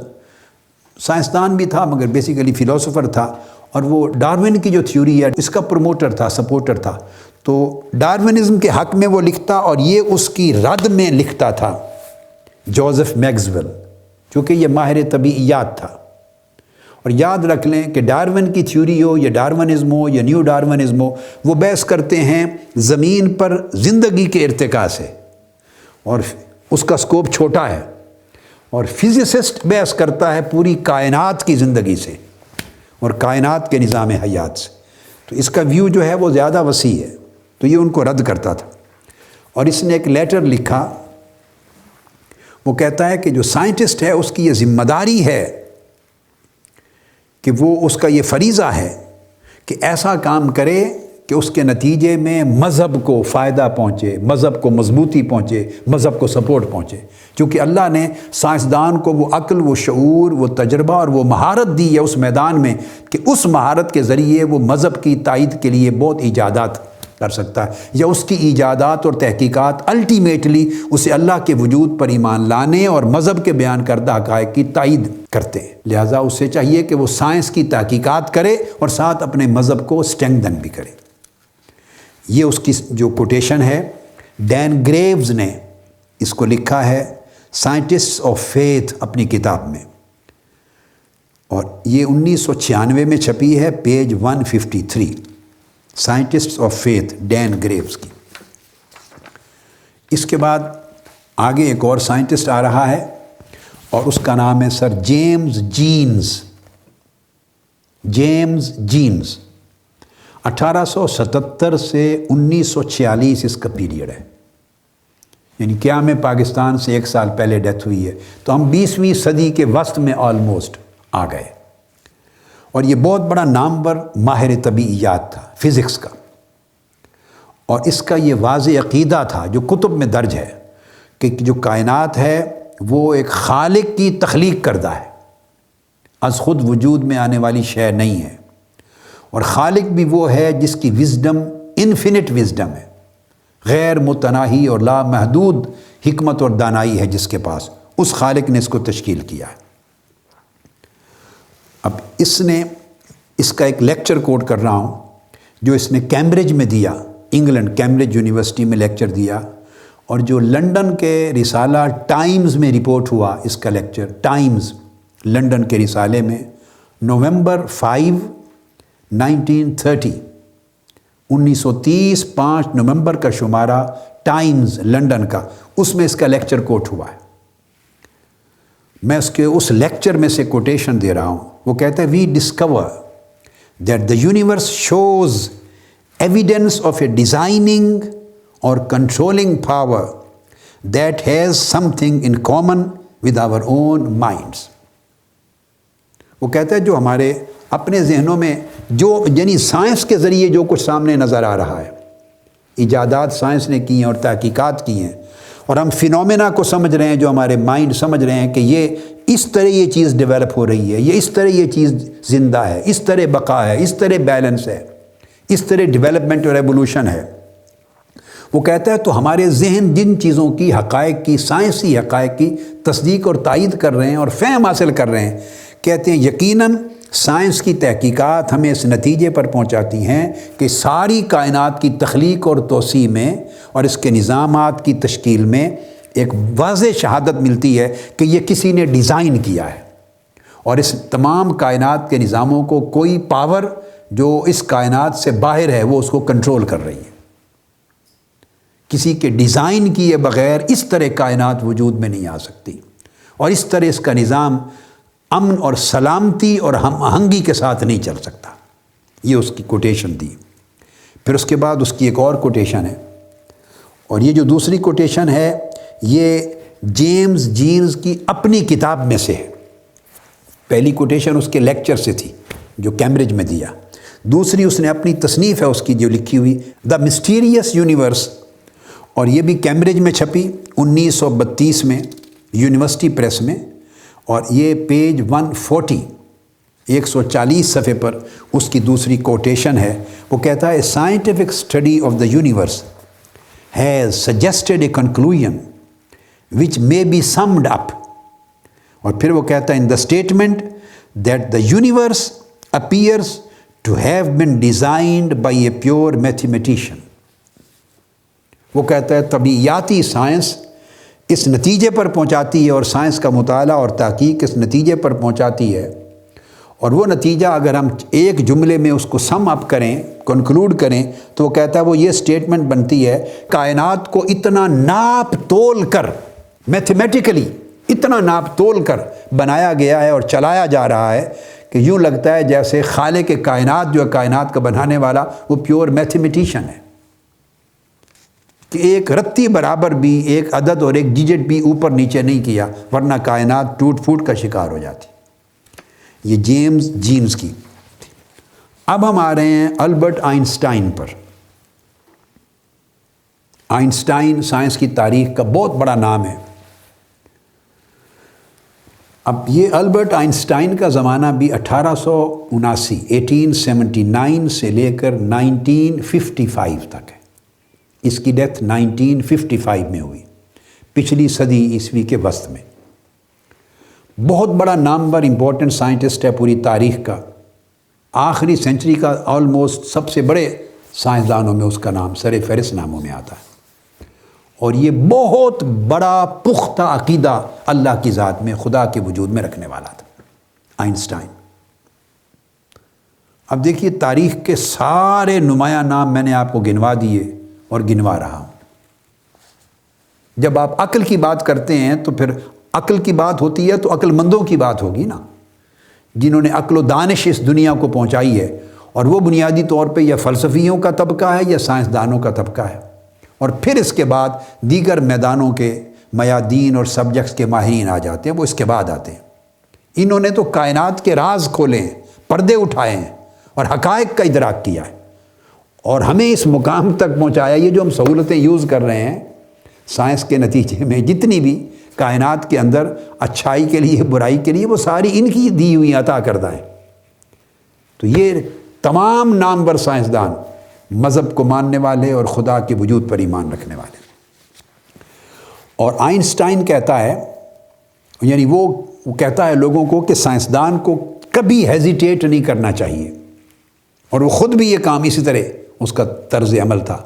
سائنسدان بھی تھا مگر بیسیکلی فلسفر تھا، اور وہ ڈارون کی جو تھیوری ہے اس کا پروموٹر تھا، سپورٹر تھا. تو ڈارونزم کے حق میں وہ لکھتا، اور یہ اس کی رد میں لکھتا تھا جوزف میکسویل، چونکہ یہ ماہر طبیعیات تھا. اور یاد رکھ لیں کہ ڈارون کی تھیوری ہو یا ڈارونزم ہو یا نیو ڈارونزم ہو، وہ بحث کرتے ہیں زمین پر زندگی کے ارتقاء سے، اور اس کا سکوپ چھوٹا ہے. اور فزسسٹ بحث کرتا ہے پوری کائنات کی زندگی سے اور کائنات کے نظام حیات سے. تو اس کا ویو جو ہے وہ زیادہ وسیع ہے. تو یہ ان کو رد کرتا تھا. اور اس نے ایک لیٹر لکھا. وہ کہتا ہے کہ جو سائنٹسٹ ہے اس کی یہ ذمہ داری ہے کہ وہ اس کا یہ فریضہ ہے کہ ایسا کام کرے کہ اس کے نتیجے میں مذہب کو فائدہ پہنچے، مذہب کو مضبوطی پہنچے، مذہب کو سپورٹ پہنچے. کیونکہ اللہ نے سائنسدان کو وہ عقل، وہ شعور، وہ تجربہ اور وہ مہارت دی ہے اس میدان میں کہ اس مہارت کے ذریعے وہ مذہب کی تائید کے لیے بہت ایجادات کر سکتا ہے، یا اس کی ایجادات اور تحقیقات الٹیمیٹلی اسے اللہ کے وجود پر ایمان لانے اور مذہب کے بیان کردہ حقائق کی تائید کرتے ہیں. لہٰذا اسے چاہیے کہ وہ سائنس کی تحقیقات کرے اور ساتھ اپنے مذہب کو اسٹرینگتھن بھی کرے. یہ اس کی جو کوٹیشن ہے، ڈین گریوز نے اس کو لکھا ہے سائنٹسٹ آف فیتھ اپنی کتاب میں، اور یہ 1996 میں چھپی ہے، page 153. Scientist of faith Dean Graves کی. اس کے بعد آگے ایک اور سائنٹسٹ آ رہا ہے اور اس کا نام ہے سر جیمز جینز. جیمز جینز 1877 سے 1946 اس کا پیریڈ ہے، یعنی قیام پاکستان سے 1 سال پہلے ڈیتھ ہوئی ہے. تو ہم 20ویں صدی کے وسط میں آلموسٹ آ گئے. اور یہ بہت بڑا نامور ماہر طبیعیات تھا، فزکس کا. اور اس کا یہ واضح عقیدہ تھا جو کتب میں درج ہے کہ جو کائنات ہے وہ ایک خالق کی تخلیق کردہ ہے، از خود وجود میں آنے والی شے نہیں ہے، اور خالق بھی وہ ہے جس کی وزڈم انفینٹ وزڈم ہے، غیر متناہی اور لامحدود حکمت اور دانائی ہے جس کے پاس، اس خالق نے اس کو تشکیل کیا ہے۔ اب اس نے اس کا ایک لیکچر کوٹ کر رہا ہوں جو اس نے کیمبرج میں دیا، انگلینڈ کیمبرج یونیورسٹی میں لیکچر دیا، اور جو لنڈن کے رسالہ ٹائمز میں رپورٹ ہوا اس کا لیکچر، ٹائمز لنڈن کے رسالے میں نومبر 5 1930 1930 5 نومبر کا شمارہ ٹائمز لنڈن کا، اس میں اس کا لیکچر کوٹ ہوا ہے۔ میں اس لیکچر میں سے کوٹیشن دے رہا ہوں۔ وہ کہتا ہے، we discover that the universe shows evidence of a designing or controlling power that has something in common with our own minds. وہ کہتا ہے جو ہمارے اپنے ذہنوں میں یعنی سائنس کے ذریعے جو کچھ سامنے نظر آ رہا ہے، ایجادات سائنس نے کی ہیں اور تحقیقات کی ہیں، اور ہم فینومینا کو سمجھ رہے ہیں، جو ہمارے مائنڈ سمجھ رہے ہیں کہ یہ اس طرح یہ چیز ڈیولپ ہو رہی ہے، یہ اس طرح یہ چیز زندہ ہے، اس طرح بقا ہے، اس طرح بیلنس ہے، اس طرح ڈیولپمنٹ اور ایوولوشن ہے۔ وہ کہتا ہے تو ہمارے ذہن جن چیزوں کی حقائق کی، سائنسی حقائق کی تصدیق اور تائید کر رہے ہیں اور فہم حاصل کر رہے ہیں، کہتے ہیں یقیناً سائنس کی تحقیقات ہمیں اس نتیجے پر پہنچاتی ہیں کہ ساری کائنات کی تخلیق اور توسیع میں اور اس کے نظامات کی تشکیل میں ایک واضح شہادت ملتی ہے کہ یہ کسی نے ڈیزائن کیا ہے، اور اس تمام کائنات کے نظاموں کو کوئی پاور جو اس کائنات سے باہر ہے وہ اس کو کنٹرول کر رہی ہے۔ کسی کے ڈیزائن کیے بغیر اس طرح کائنات وجود میں نہیں آ سکتی، اور اس طرح اس کا نظام امن اور سلامتی اور ہم آہنگی کے ساتھ نہیں چل سکتا۔ یہ اس کی کوٹیشن دی۔ پھر اس کے بعد اس کی ایک اور کوٹیشن ہے، اور یہ جو دوسری کوٹیشن ہے یہ جیمز جینز کی اپنی کتاب میں سے ہے۔ پہلی کوٹیشن اس کے لیکچر سے تھی جو کیمبرج میں دیا، دوسری اس نے اپنی تصنیف ہے اس کی جو لکھی ہوئی دا مسٹیریس یونیورس، اور یہ بھی کیمبرج میں چھپی 1932 میں یونیورسٹی پریس میں، اور یہ پیج 140 140 صفحے پر اس کی دوسری کوٹیشن ہے۔ وہ کہتا ہے scientific study of the universe has suggested a conclusion which may be summed up, اور پھر وہ کہتا ہے in the statement that the universe appears to have been designed by a pure mathematician. وہ کہتا ہے طبیعیاتی سائنس اس نتیجے پر پہنچاتی ہے، اور سائنس کا مطالعہ اور تحقیق اس نتیجے پر پہنچاتی ہے، اور وہ نتیجہ اگر ہم ایک جملے میں اس کو سم اپ کریں، کنکلوڈ کریں، تو وہ کہتا ہے وہ یہ سٹیٹمنٹ بنتی ہے کائنات کو اتنا ناپ تول کر، میتھمیٹیکلی اتنا ناپ تول کر بنایا گیا ہے اور چلایا جا رہا ہے کہ یوں لگتا ہے جیسے خالق کائنات جو ہے کائنات کا بنانے والا وہ پیور میتھمیٹیشین ہے، کہ ایک رتی برابر بھی ایک عدد اور ایک ڈیجٹ بھی اوپر نیچے نہیں کیا، ورنہ کائنات ٹوٹ پھوٹ کا شکار ہو جاتی۔ یہ جیمز جینز کی۔ اب ہم آ رہے ہیں البرٹ آئنسٹائن پر۔ آئنسٹائن سائنس کی تاریخ کا بہت بڑا نام ہے۔ اب یہ البرٹ آئنسٹائن کا زمانہ بھی 1879 سے لے کر 1955 تک ہے۔ اس کی ڈیتھ 1955 میں ہوئی، پچھلی صدی عیسوی کے وسط میں۔ بہت بڑا نامور امپورٹنٹ سائنٹسٹ ہے پوری تاریخ کا، آخری سینچری کا آلموسٹ سب سے بڑے سائنسدانوں میں اس کا نام سر فہرست ناموں میں آتا ہے، اور یہ بہت بڑا پختہ عقیدہ اللہ کی ذات میں، خدا کے وجود میں رکھنے والا تھا آئنسٹائن۔ اب دیکھیے تاریخ کے سارے نمایاں نام میں نے آپ کو گنوا دیے اور گنوا رہا ہوں۔ جب آپ عقل کی بات کرتے ہیں تو پھر عقل کی بات ہوتی ہے تو عقل مندوں کی بات ہوگی نا، جنہوں نے عقل و دانش اس دنیا کو پہنچائی ہے، اور وہ بنیادی طور پہ یا فلسفیوں کا طبقہ ہے یا سائنسدانوں کا طبقہ ہے، اور پھر اس کے بعد دیگر میدانوں کے میادین اور سبجیکٹس کے ماہرین آ جاتے ہیں، وہ اس کے بعد آتے ہیں۔ انہوں نے تو کائنات کے راز کھولے ہیں، پردے اٹھائے ہیں اور حقائق کا ادراک کیا ہے، اور ہمیں اس مقام تک پہنچایا۔ یہ جو ہم سہولتیں یوز کر رہے ہیں سائنس کے نتیجے میں، جتنی بھی کائنات کے اندر اچھائی کے لیے برائی کے لیے وہ ساری ان کی دی ہوئی عطا کردہ ہیں۔ تو یہ تمام نامور سائنسدان مذہب کو ماننے والے اور خدا کے وجود پر ایمان رکھنے والے۔ اور آئنسٹائن کہتا ہے، یعنی وہ کہتا ہے لوگوں کو کہ سائنسدان کو کبھی ہیزیٹیٹ نہیں کرنا چاہیے، اور وہ خود بھی یہ کام اسی طرح اس کا طرز عمل تھا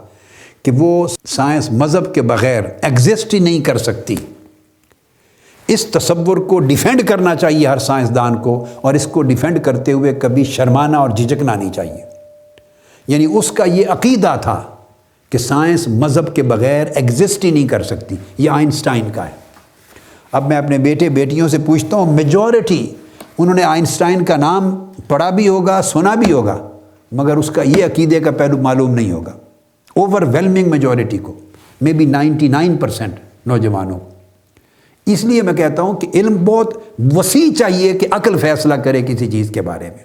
کہ وہ سائنس مذہب کے بغیر ایگزسٹ ہی نہیں کر سکتی۔ اس تصور کو ڈیفینڈ کرنا چاہیے ہر سائنسدان کو، اور اس کو ڈیفینڈ کرتے ہوئے کبھی شرمانا اور جھجکنا نہیں چاہیے۔ یعنی اس کا یہ عقیدہ تھا کہ سائنس مذہب کے بغیر ایگزسٹ ہی نہیں کر سکتی۔ یہ آئنسٹائن کا ہے۔ اب میں اپنے بیٹے بیٹیوں سے پوچھتا ہوں، میجورٹی انہوں نے آئنسٹائن کا نام پڑھا بھی ہوگا، سنا بھی ہوگا، مگر اس کا یہ عقیدے کا پہلو معلوم نہیں ہوگا۔ اوور ویلمنگ میجورٹی کو، مے بی 99% نوجوانوں کو۔ اس لیے میں کہتا ہوں کہ علم بہت وسیع چاہیے کہ عقل فیصلہ کرے کسی چیز کے بارے میں۔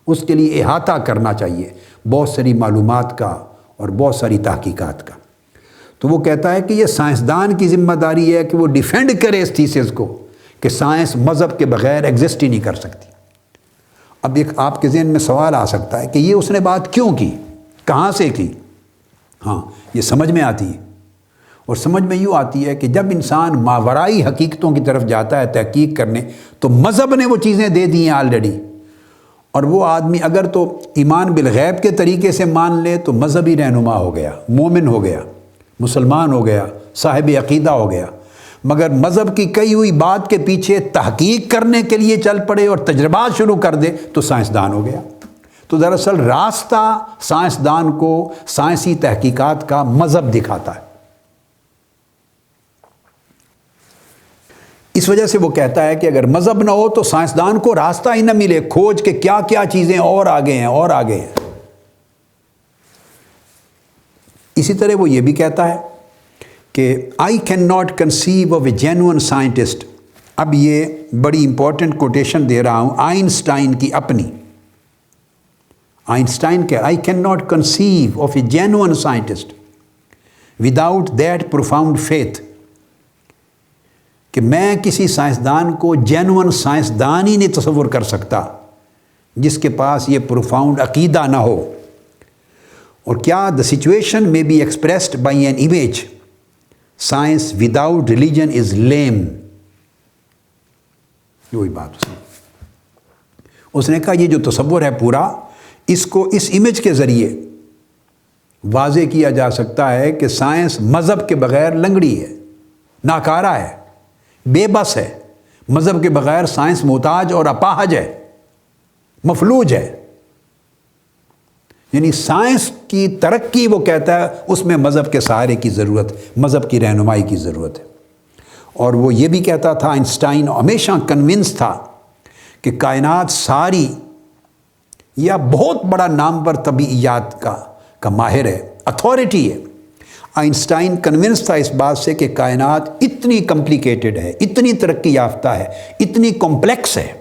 اس کے لیے احاطہ کرنا چاہیے بہت ساری معلومات کا اور بہت ساری تحقیقات کا۔ تو وہ کہتا ہے کہ یہ سائنسدان کی ذمہ داری ہے کہ وہ ڈیفینڈ کرے اس تھیسس کو کہ سائنس مذہب کے بغیر ایگزسٹ ہی نہیں کر سکتی۔ اب ایک آپ کے ذہن میں سوال آ سکتا ہے کہ یہ اس نے بات کیوں کی، کہاں سے کی؟ ہاں، یہ سمجھ میں آتی ہے، اور سمجھ میں یوں آتی ہے کہ جب انسان ماورائی حقیقتوں کی طرف جاتا ہے تحقیق کرنے، تو مذہب نے وہ چیزیں دے دی ہیں آلریڈی، اور وہ آدمی اگر تو ایمان بالغیب کے طریقے سے مان لے تو مذہبی رہنما ہو گیا، مومن ہو گیا، مسلمان ہو گیا، صاحب عقیدہ ہو گیا۔ مگر مذہب کی کہی ہوئی بات کے پیچھے تحقیق کرنے کے لیے چل پڑے اور تجربات شروع کر دے تو سائنسدان ہو گیا۔ تو دراصل راستہ سائنسدان کو سائنسی تحقیقات کا مذہب دکھاتا ہے۔ اس وجہ سے وہ کہتا ہے کہ اگر مذہب نہ ہو تو سائنسدان کو راستہ ہی نہ ملے کھوج کے کیا کیا چیزیں اور آگے ہیں اور آگے ہیں۔ اسی طرح وہ یہ بھی کہتا ہے کہ I can not conceive of a genuine scientist. اب یہ بڑی امپورٹنٹ کوٹیشن دے رہا ہوں آئنسٹائن کی اپنی۔ آئنسٹائن کہ I can not conceive of a genuine scientist without that profound faith, کہ میں کسی سائنسدان کو جینوئن سائنسدان ہی نہیں تصور کر سکتا جس کے پاس یہ پروفاؤنڈ عقیدہ نہ ہو۔ اور کیا the situation may be expressed by an image. Science without religion is lame. وہی بات اس نے کہا یہ جو تصور ہے پورا، اس کو اس امیج کے ذریعے واضح کیا جا سکتا ہے کہ سائنس مذہب کے بغیر لنگڑی ہے، ناکارہ ہے، بے بس ہے۔ مذہب کے بغیر سائنس محتاج اور اپاہج ہے، مفلوج ہے۔ یعنی سائنس کی ترقی وہ کہتا ہے اس میں مذہب کے سہارے کی ضرورت، مذہب کی رہنمائی کی ضرورت ہے۔ اور وہ یہ بھی کہتا تھا، آئنسٹائن ہمیشہ کنونس تھا کہ کائنات ساری یا بہت بڑا نامور طبیعیات کا ماہر ہے، اتھارٹی ہے۔ آئنسٹائن کنونس تھا اس بات سے کہ کائنات اتنی کمپلیکیٹڈ ہے، اتنی ترقی یافتہ ہے، اتنی کمپلیکس ہے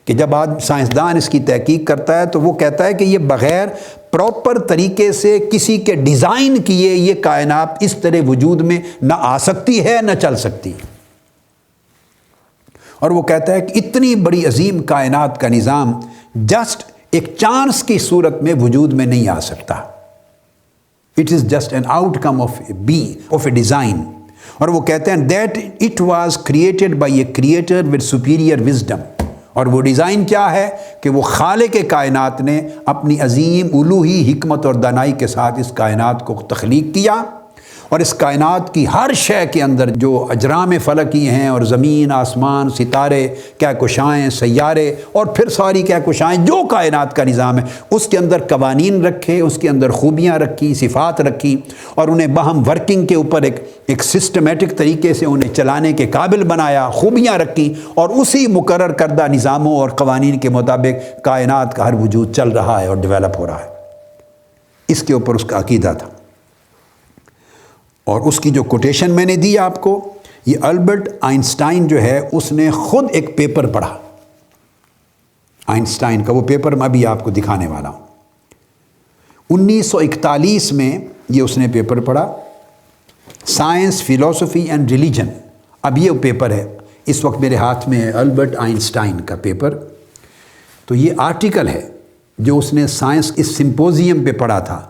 کہ جب سائنسدان اس کی تحقیق کرتا ہے تو وہ کہتا ہے کہ یہ بغیر پراپر طریقے سے کسی کے ڈیزائن کیے یہ کائنات اس طرح وجود میں نہ آ سکتی ہے نہ چل سکتی۔ اور وہ کہتا ہے کہ اتنی بڑی عظیم کائنات کا نظام جسٹ ایک چانس کی صورت میں وجود میں نہیں آ سکتا۔ It is just an out come of a design. اور وہ کہتے ہیں that it was created by a creator with superior wisdom. اور وہ ڈیزائن کیا ہے کہ وہ خالق کائنات نے اپنی عظیم الوہی حکمت اور دانائی کے ساتھ اس کائنات کو تخلیق کیا، اور اس کائنات کی ہر شے کے اندر جو اجرام فلکی ہیں اور زمین، آسمان، ستارے، کہکشائیں، سیارے اور پھر ساری کہکشائیں، جو کائنات کا نظام ہے اس کے اندر قوانین رکھے، اس کے اندر خوبیاں رکھی، صفات رکھی، اور انہیں باہم ورکنگ کے اوپر ایک سسٹمیٹک طریقے سے انہیں چلانے کے قابل بنایا، خوبیاں رکھی، اور اسی مقرر کردہ نظاموں اور قوانین کے مطابق کائنات کا ہر وجود چل رہا ہے اور ڈیولپ ہو رہا ہے۔ اس کے اوپر اس کا عقیدہ تھا۔ اور اس کی جو کوٹیشن میں نے دی آپ کو، یہ البرٹ آئنسٹائن جو ہے اس نے خود ایک پیپر پڑھا، آئنسٹائن کا وہ پیپر میں ابھی آپ کو دکھانے والا ہوں۔ 1941 میں یہ اس نے پیپر پڑھا، سائنس، فلسفی اینڈ ریلیجن، اب یہ پیپر ہے اس وقت میرے ہاتھ میں ہے، البرٹ آئنسٹائن کا پیپر. تو یہ آرٹیکل ہے جو اس نے سائنس اس سمپوزیم پہ پڑھا تھا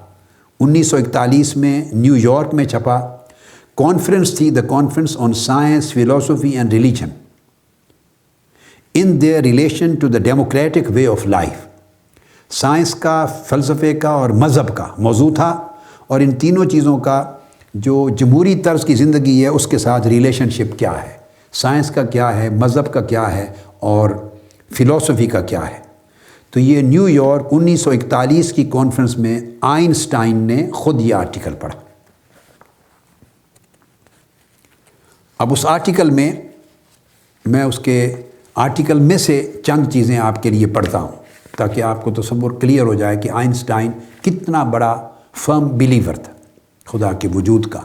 1941 میں نیو یارک میں چھپا. کانفرنس تھی، the conference on science, philosophy and religion in their relation to the democratic way of life. Science کا، فلسفے کا اور مذہب کا موضوع تھا، اور ان تینوں چیزوں کا جو جمہوری طرز کی زندگی ہے اس کے ساتھ ریلیشن شپ کیا ہے، سائنس کا کیا ہے، مذہب کا کیا ہے اور فلاسفی کا کیا ہے. تو یہ نیو یارک 1941 کی کانفرنس میں آئنسٹائن نے خود یہ آرٹیکل پڑھا. اب اس آرٹیکل میں اس کے آرٹیکل میں سے چند چیزیں آپ کے لیے پڑھتا ہوں تاکہ آپ کو تصور کلیئر ہو جائے کہ آئنسٹائن کتنا بڑا فرم بیلیور تھا خدا کے وجود کا.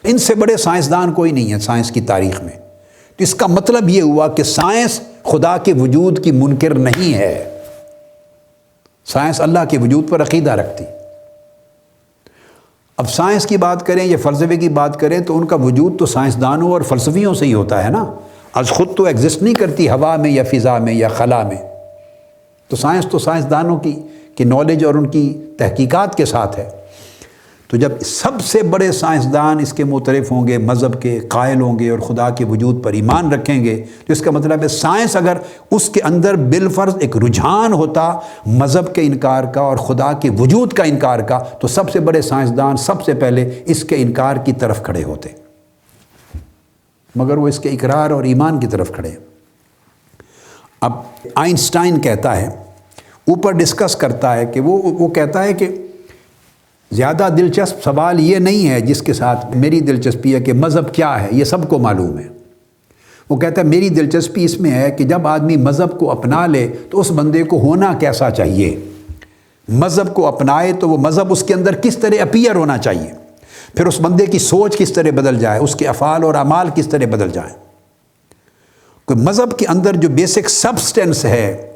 ان سے بڑے سائنسدان کوئی نہیں ہے سائنس کی تاریخ میں. تو اس کا مطلب یہ ہوا کہ سائنس خدا کے وجود کی منکر نہیں ہے. سائنس اللہ کے وجود پر عقیدہ رکھتی. اب سائنس کی بات کریں یا فلسفے کی بات کریں تو ان کا وجود تو سائنسدانوں اور فلسفیوں سے ہی ہوتا ہے نا. از خود تو ایگزسٹ نہیں کرتی ہوا میں یا فضا میں یا خلا میں. تو سائنسدانوں کی نالج اور ان کی تحقیقات کے ساتھ ہے. تو جب سب سے بڑے سائنسدان اس کے معترف ہوں گے، مذہب کے قائل ہوں گے اور خدا کے وجود پر ایمان رکھیں گے، تو اس کا مطلب ہے سائنس اگر اس کے اندر بالفرض ایک رجحان ہوتا مذہب کے انکار کا اور خدا کے وجود کا انکار کا، تو سب سے بڑے سائنسدان سب سے پہلے اس کے انکار کی طرف کھڑے ہوتے، مگر وہ اس کے اقرار اور ایمان کی طرف کھڑے. اب آئنسٹائن کہتا ہے، اوپر ڈسکس کرتا ہے کہ وہ کہتا ہے کہ زیادہ دلچسپ سوال یہ نہیں ہے جس کے ساتھ میری دلچسپی ہے کہ مذہب کیا ہے، یہ سب کو معلوم ہے. وہ کہتا ہے میری دلچسپی اس میں ہے کہ جب آدمی مذہب کو اپنا لے تو اس بندے کو ہونا کیسا چاہیے. مذہب کو اپنائے تو وہ مذہب اس کے اندر کس طرح اپیئر ہونا چاہیے، پھر اس بندے کی سوچ کس طرح بدل جائے، اس کے افعال اور اعمال کس طرح بدل جائیں. کوئی مذہب کے اندر جو بیسک سبسٹنس ہے،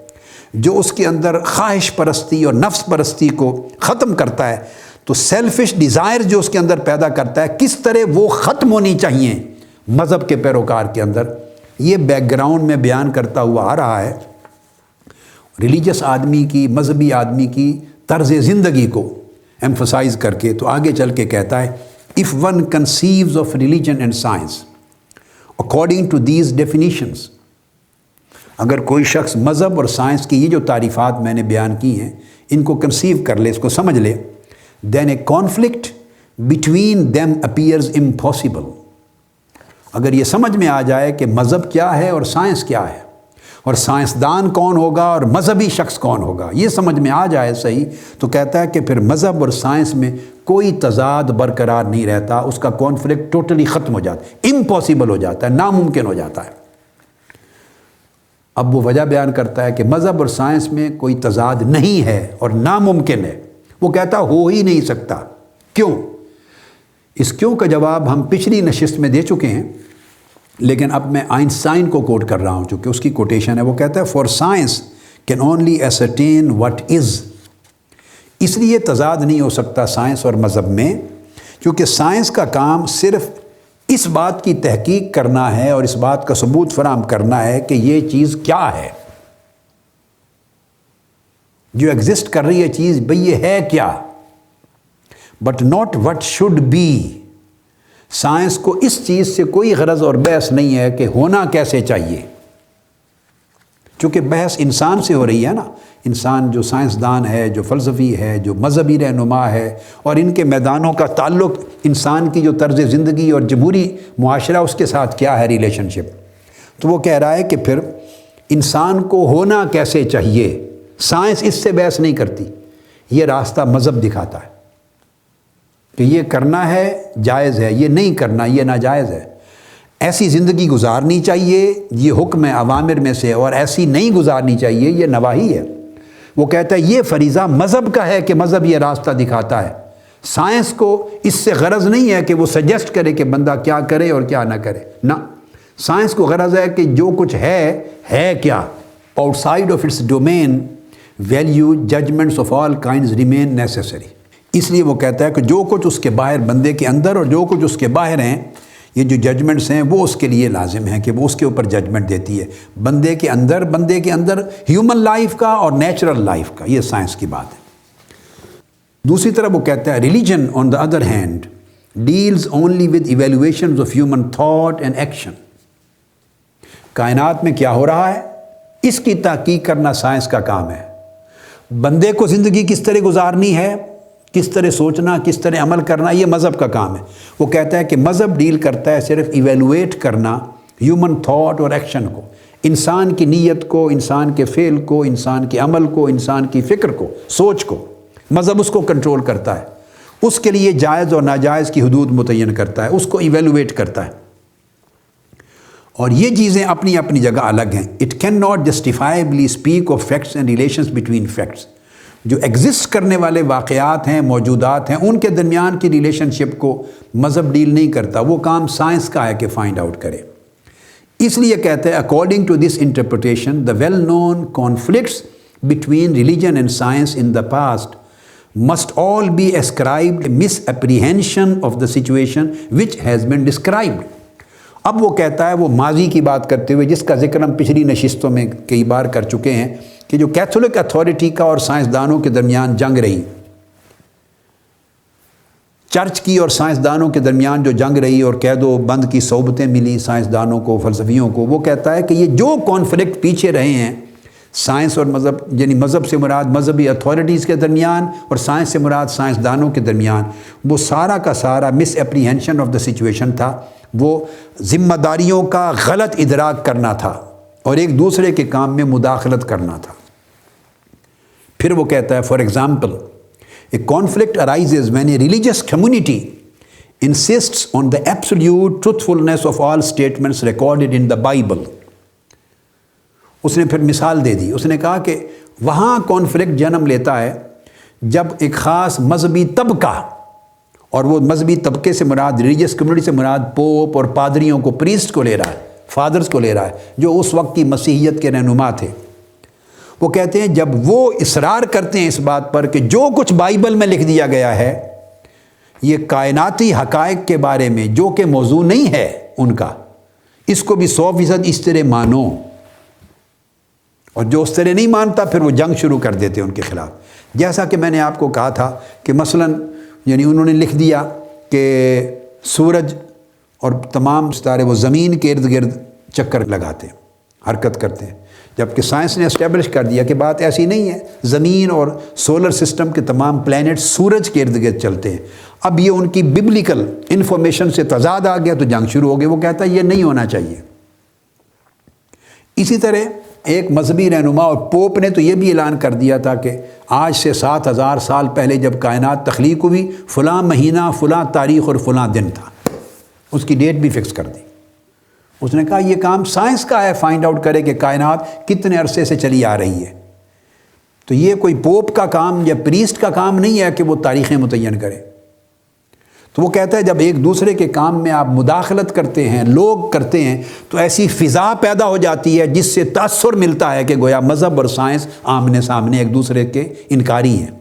جو اس کے اندر خواہش پرستی اور نفس پرستی کو ختم کرتا ہے، تو سیلفش ڈیزائر جو اس کے اندر پیدا کرتا ہے، کس طرح وہ ختم ہونی چاہیے مذہب کے پیروکار کے اندر، یہ بیک گراؤنڈ میں بیان کرتا ہوا آ رہا ہے. ریلیجس آدمی کی، مذہبی آدمی کی طرز زندگی کو ایمفسائز کر کے تو آگے چل کے کہتا ہے if one conceives of religion and science according to these definitions، اگر کوئی شخص مذہب اور سائنس کی یہ جو تعریفات میں نے بیان کی ہیں ان کو کنسیو کر لے، اس کو سمجھ لے، then a conflict between them appears impossible. اگر یہ سمجھ میں آ جائے کہ مذہب کیا ہے اور سائنس کیا ہے اور سائنسدان کون ہوگا اور مذہبی شخص کون ہوگا، یہ سمجھ میں آ جائے صحیح، تو کہتا ہے کہ پھر مذہب اور سائنس میں کوئی تضاد برقرار نہیں رہتا، اس کا کانفلکٹ ٹوٹلی ختم ہو جاتا ہے، امپاسبل ہو جاتا ہے، ناممکن ہو جاتا ہے. اب وہ وجہ بیان کرتا ہے کہ مذہب اور سائنس میں کوئی تضاد نہیں ہے اور ناممکن ہے. وہ کہتا ہو ہی نہیں سکتا. کیوں؟ اس کیوں کا جواب ہم پچھلی نشست میں دے چکے ہیں، لیکن اب میں آئنسٹائن کو کوٹ کر رہا ہوں چونکہ اس کی کوٹیشن ہے. وہ کہتا ہے for science can only ascertain what is. اس لیے تضاد نہیں ہو سکتا سائنس اور مذہب میں کیونکہ سائنس کا کام صرف اس بات کی تحقیق کرنا ہے اور اس بات کا ثبوت فراہم کرنا ہے کہ یہ چیز کیا ہے، جو ایگزسٹ کر رہی ہے چیز، بھئی یہ ہے کیا، but not what should be. Science کو اس چیز سے کوئی غرض اور بحث نہیں ہے کہ ہونا کیسے چاہیے، چونکہ بحث انسان سے ہو رہی ہے نا. انسان جو سائنسدان ہے، جو فلسفی ہے، جو مذہبی رہنما ہے، اور ان کے میدانوں کا تعلق انسان کی جو طرز زندگی اور جمہوری معاشرہ اس کے ساتھ کیا ہے ریلیشن شپ. تو وہ کہہ رہا ہے کہ پھر انسان کو ہونا کیسے چاہیے، سائنس اس سے بحث نہیں کرتی، یہ راستہ مذہب دکھاتا ہے کہ یہ کرنا ہے جائز ہے، یہ نہیں کرنا یہ ناجائز ہے، ایسی زندگی گزارنی چاہیے یہ حکم ہے اوامر میں سے، اور ایسی نہیں گزارنی چاہیے یہ نواہی ہے. وہ کہتا ہے یہ فریضہ مذہب کا ہے کہ مذہب یہ راستہ دکھاتا ہے. سائنس کو اس سے غرض نہیں ہے کہ وہ سجیسٹ کرے کہ بندہ کیا کرے اور کیا نہ کرے، نہ. سائنس کو غرض ہے کہ جو کچھ ہے کیا، outside of its domain value judgments of all kinds remain necessary. اس لیے وہ کہتا ہے کہ جو کچھ اس کے باہر بندے کے اندر اور جو کچھ اس کے باہر ہیں یہ جو ججمنٹس ہیں وہ اس کے لیے لازم ہیں کہ وہ اس کے اوپر ججمنٹ دیتی ہے، بندے کے اندر ہیومن لائف کا اور نیچرل لائف کا، یہ سائنس کی بات ہے۔ دوسری طرف وہ کہتا ہے religion on the other hand deals only with evaluations of human thought and action. کائنات میں کیا ہو رہا ہے اس کی تحقیق کرنا سائنس کا کام ہے۔ بندے کو زندگی کس طرح گزارنی ہے، کس طرح سوچنا، کس طرح عمل کرنا، یہ مذہب کا کام ہے۔ وہ کہتا ہے کہ مذہب ڈیل کرتا ہے صرف ایویلویٹ کرنا ہیومن تھاٹ اور ایکشن کو، انسان کی نیت کو، انسان کے فعل کو، انسان کے عمل کو، انسان کی فکر کو، سوچ کو۔ مذہب اس کو کنٹرول کرتا ہے، اس کے لیے جائز اور ناجائز کی حدود متعین کرتا ہے، اس کو ایویلویٹ کرتا ہے۔ اور یہ چیزیں اپنی اپنی جگہ الگ ہیں۔ It can not justifiably speak of facts and relations between facts. جو ایگزسٹ کرنے والے واقعات ہیں، موجودات ہیں، ان کے درمیان کی ریلیشن شپ کو مذہب ڈیل نہیں کرتا، وہ کام سائنس کا ہے کہ فائنڈ آؤٹ کرے۔ اس لیے کہتے ہیں according to this interpretation the well known conflicts between religion and science in the past must all be ascribed misapprehension of the situation which has been described۔ اب وہ کہتا ہے، وہ ماضی کی بات کرتے ہوئے، جس کا ذکر ہم پچھلی نشستوں میں کئی بار کر چکے ہیں، کہ جو کیتھولک اتھارٹی کا اور سائنسدانوں کے درمیان جنگ رہی، چرچ کی اور سائنسدانوں کے درمیان جو جنگ رہی اور قید و بند کی صحبتیں ملی سائنسدانوں کو، فلسفیوں کو، وہ کہتا ہے کہ یہ جو کانفلکٹ پیچھے رہے ہیں سائنس اور مذہب، یعنی مذہب سے مراد مذہبی اتھارٹیز کے درمیان اور سائنس سے مراد سائنسدانوں کے درمیان، وہ سارا کا سارا مس اپریہنشن آف دا سچویشن تھا، وہ ذمہ داریوں کا غلط ادراک کرنا تھا اور ایک دوسرے کے کام میں مداخلت کرنا تھا۔ پھر وہ کہتا ہے for example a conflict arises when a religious community insists on the absolute truthfulness of all statements recorded in the Bible۔ اس نے پھر مثال دے دی، اس نے کہا کہ وہاں کانفلکٹ جنم لیتا ہے جب ایک خاص مذہبی طبقہ، اور وہ مذہبی طبقے سے مراد ریلیجس کمیونٹی سے مراد پوپ اور پادریوں کو، پریسٹ کو لے رہا ہے، فادرز کو لے رہا ہے، جو اس وقت کی مسیحیت کے رہنما تھے۔ وہ کہتے ہیں جب وہ اصرار کرتے ہیں اس بات پر کہ جو کچھ بائبل میں لکھ دیا گیا ہے یہ کائناتی حقائق کے بارے میں جو کہ موضوع نہیں ہے ان کا، اس کو بھی 100% اس طرح مانو، اور جو اس طرح نہیں مانتا پھر وہ جنگ شروع کر دیتے ان کے خلاف۔ جیسا کہ میں نے آپ کو کہا تھا کہ مثلاً یعنی انہوں نے لکھ دیا کہ سورج اور تمام ستارے وہ زمین کے ارد گرد چکر لگاتے ہیں، حرکت کرتے ہیں، جبکہ سائنس نے اسٹیبلش کر دیا کہ بات ایسی نہیں ہے، زمین اور سولر سسٹم کے تمام پلینٹ سورج کے ارد گرد چلتے ہیں۔ اب یہ ان کی ببلیکل انفارمیشن سے تضاد آ گیا تو جنگ شروع ہو گئی۔ وہ کہتا ہے یہ نہیں ہونا چاہیے۔ اسی طرح ایک مذہبی رہنما اور پوپ نے تو یہ بھی اعلان کر دیا تھا کہ آج سے 7000 سال پہلے جب کائنات تخلیق ہوئی فلاں مہینہ، فلاں تاریخ اور فلاں دن تھا، اس کی ڈیٹ بھی فکس کر دی۔ اس نے کہا یہ کام سائنس کا ہے، فائنڈ آؤٹ کرے کہ کائنات کتنے عرصے سے چلی آ رہی ہے، تو یہ کوئی پوپ کا کام یا پریسٹ کا کام نہیں ہے کہ وہ تاریخیں متعین کرے۔ تو وہ کہتا ہے جب ایک دوسرے کے کام میں آپ مداخلت کرتے ہیں، لوگ کرتے ہیں، تو ایسی فضا پیدا ہو جاتی ہے جس سے تاثر ملتا ہے کہ گویا مذہب اور سائنس آمنے سامنے ایک دوسرے کے انکاری ہیں،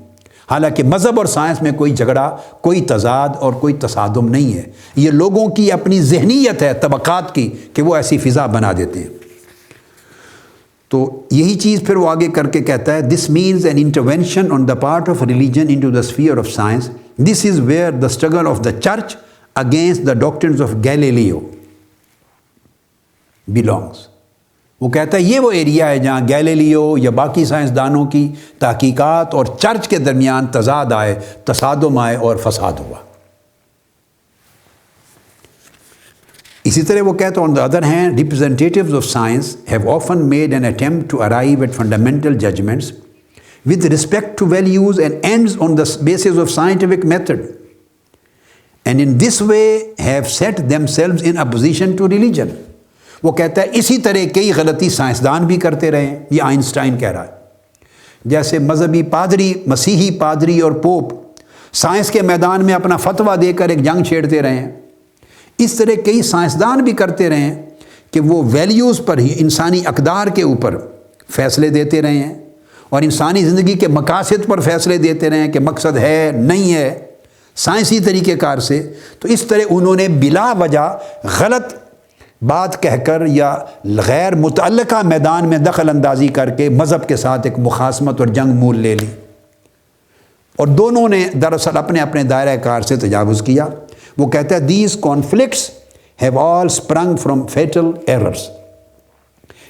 حالانکہ مذہب اور سائنس میں کوئی جھگڑا، کوئی تضاد اور کوئی تصادم نہیں ہے۔ یہ لوگوں کی اپنی ذہنیت ہے طبقات کی کہ وہ ایسی فضا بنا دیتے ہیں۔ تو یہی چیز پھر وہ آگے کر کے کہتا ہے this means an intervention on the part of religion into the sphere of science, this is where the struggle of the church against the doctrines of Galileo belongs. وہ کہتا ہے یہ وہ ایریا ہے جہاں گیلیلیو یا باقی سائنسدانوں کی تحقیقات اور چرچ کے درمیان تضاد آئے، تصادم آئے اور فساد ہوا۔ اسی طرح وہ کہتا ہے on the other hand representatives of science have often made an attempt to arrive at fundamental judgments with respect to values and ends on the basis of scientific method, and in this way have set themselves in opposition to religion۔ وہ کہتا ہے اسی طرح کئی غلطی سائنسدان بھی کرتے رہے ہیں، یہ آئنسٹائن کہہ رہا ہے۔ جیسے مذہبی پادری، مسیحی پادری اور پوپ سائنس کے میدان میں اپنا فتویٰ دے کر ایک جنگ چھیڑتے رہے ہیں، اس طرح کئی سائنسدان بھی کرتے رہے ہیں کہ وہ ویلیوز پر ہی، انسانی اقدار کے اوپر فیصلے دیتے رہے ہیں اور انسانی زندگی کے مقاصد پر فیصلے دیتے رہے ہیں کہ مقصد ہے نہیں ہے۔ سائنسی طریقہ کار سے، تو اس طرح انہوں نے بلا وجہ غلط بات کہہ کر یا غیر متعلقہ میدان میں دخل اندازی کر کے مذہب کے ساتھ ایک مخاصمت اور جنگ مول لے لی، اور دونوں نے دراصل اپنے اپنے دائرہ کار سے تجاوز کیا۔ وہ کہتا ہے these conflicts have all spring from fatal errors,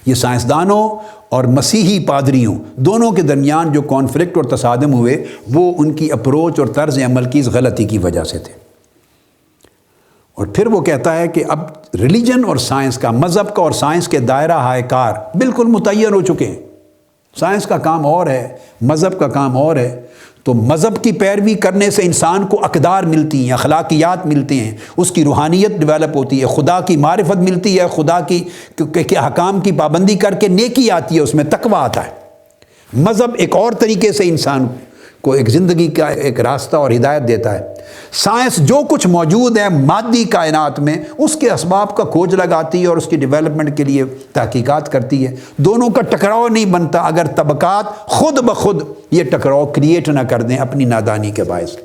یہ سائنسدانوں اور مسیحی پادریوں دونوں کے درمیان جو کانفلکٹ اور تصادم ہوئے وہ ان کی اپروچ اور طرز عمل کی اس غلطی کی وجہ سے تھے۔ اور پھر وہ کہتا ہے کہ اب ریلیجن اور سائنس کا، مذہب کا اور سائنس کے دائرہ ہائے کار بالکل متعین ہو چکے ہیں۔ سائنس کا کام اور ہے، مذہب کا کام اور ہے۔ تو مذہب کی پیروی کرنے سے انسان کو اقدار ملتی ہیں، اخلاقیات ملتے ہیں، اس کی روحانیت ڈیولپ ہوتی ہے، خدا کی معرفت ملتی ہے، خدا کی حکام کی پابندی کر کے نیکی آتی ہے، اس میں تقویٰ آتا ہے۔ مذہب ایک اور طریقے سے انسان کو ایک زندگی کا ایک راستہ اور ہدایت دیتا ہے۔ سائنس جو کچھ موجود ہے مادی کائنات میں اس کے اسباب کا کھوج لگاتی ہے اور اس کی ڈیولپمنٹ کے لیے تحقیقات کرتی ہے۔ دونوں کا ٹکراؤ نہیں بنتا اگر طبقات خود بخود یہ ٹکراؤ کریٹ نہ کر دیں اپنی نادانی کے باعث۔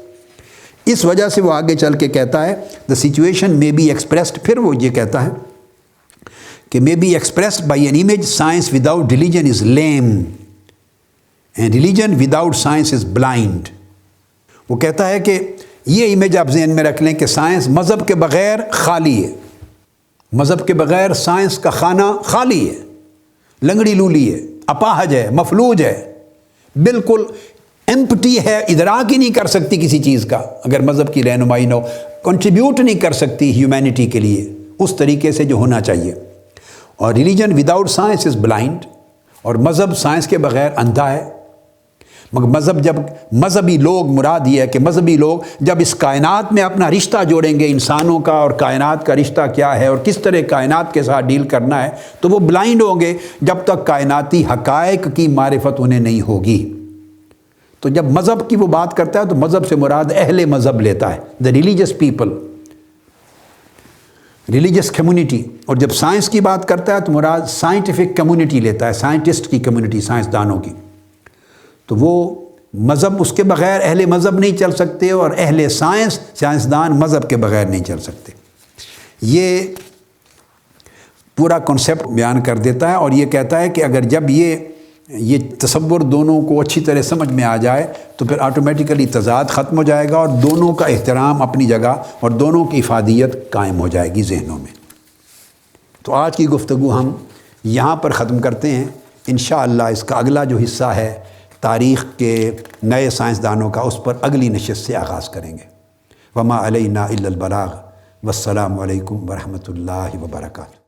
اس وجہ سے وہ آگے چل کے کہتا ہے the situation may be expressed، پھر وہ یہ کہتا ہے کہ may be expressed by an image science without religion is lame and religion without science is blind۔ وہ کہتا ہے کہ یہ امیج آپ ذہن میں رکھ لیں کہ سائنس مذہب کے بغیر خالی ہے، مذہب کے بغیر سائنس کا خانہ خالی ہے، لنگڑی لولی ہے، اپاہج ہے، مفلوج ہے، بالکل ایمپٹی ہے، ادراک ہی نہیں کر سکتی کسی چیز کا اگر مذہب کی رہنمائی نہ ہو، کنٹریبیوٹ نہیں کر سکتی ہیومینٹی کے لیے اس طریقے سے جو ہونا چاہیے۔ اور religion without science is blind, اور مذہب سائنس کے بغیر اندھا ہے۔ مگر مذہب جب مذہبی لوگ، مراد یہ ہے کہ مذہبی لوگ جب اس کائنات میں اپنا رشتہ جوڑیں گے، انسانوں کا اور کائنات کا رشتہ کیا ہے اور کس طرح کائنات کے ساتھ ڈیل کرنا ہے، تو وہ بلائنڈ ہوں گے جب تک کائناتی حقائق کی معرفت انہیں نہیں ہوگی۔ تو جب مذہب کی وہ بات کرتا ہے تو مذہب سے مراد اہل مذہب لیتا ہے، the religious people, religious community. اور جب سائنس کی بات کرتا ہے تو مراد سائنٹیفک کمیونٹی لیتا ہے، سائنٹسٹ کی کمیونٹی، سائنسدانوں کی۔ تو وہ مذہب، اس کے بغیر اہل مذہب نہیں چل سکتے، اور اہل سائنس، سائنسدان مذہب کے بغیر نہیں چل سکتے۔ یہ پورا کنسیپٹ بیان کر دیتا ہے، اور یہ کہتا ہے کہ اگر جب یہ تصور دونوں کو اچھی طرح سمجھ میں آ جائے تو پھر آٹومیٹیکلی تضاد ختم ہو جائے گا، اور دونوں کا احترام اپنی جگہ اور دونوں کی افادیت قائم ہو جائے گی ذہنوں میں۔ تو آج کی گفتگو ہم یہاں پر ختم کرتے ہیں۔ انشاءاللہ اس کا اگلا جو حصہ ہے تاریخ کے نئے سائنسدانوں کا، اس پر اگلی نشست سے آغاز کریں گے۔ وما علینا الا البلاغ، والسلام علیکم ورحمۃ اللہ وبرکاتہ۔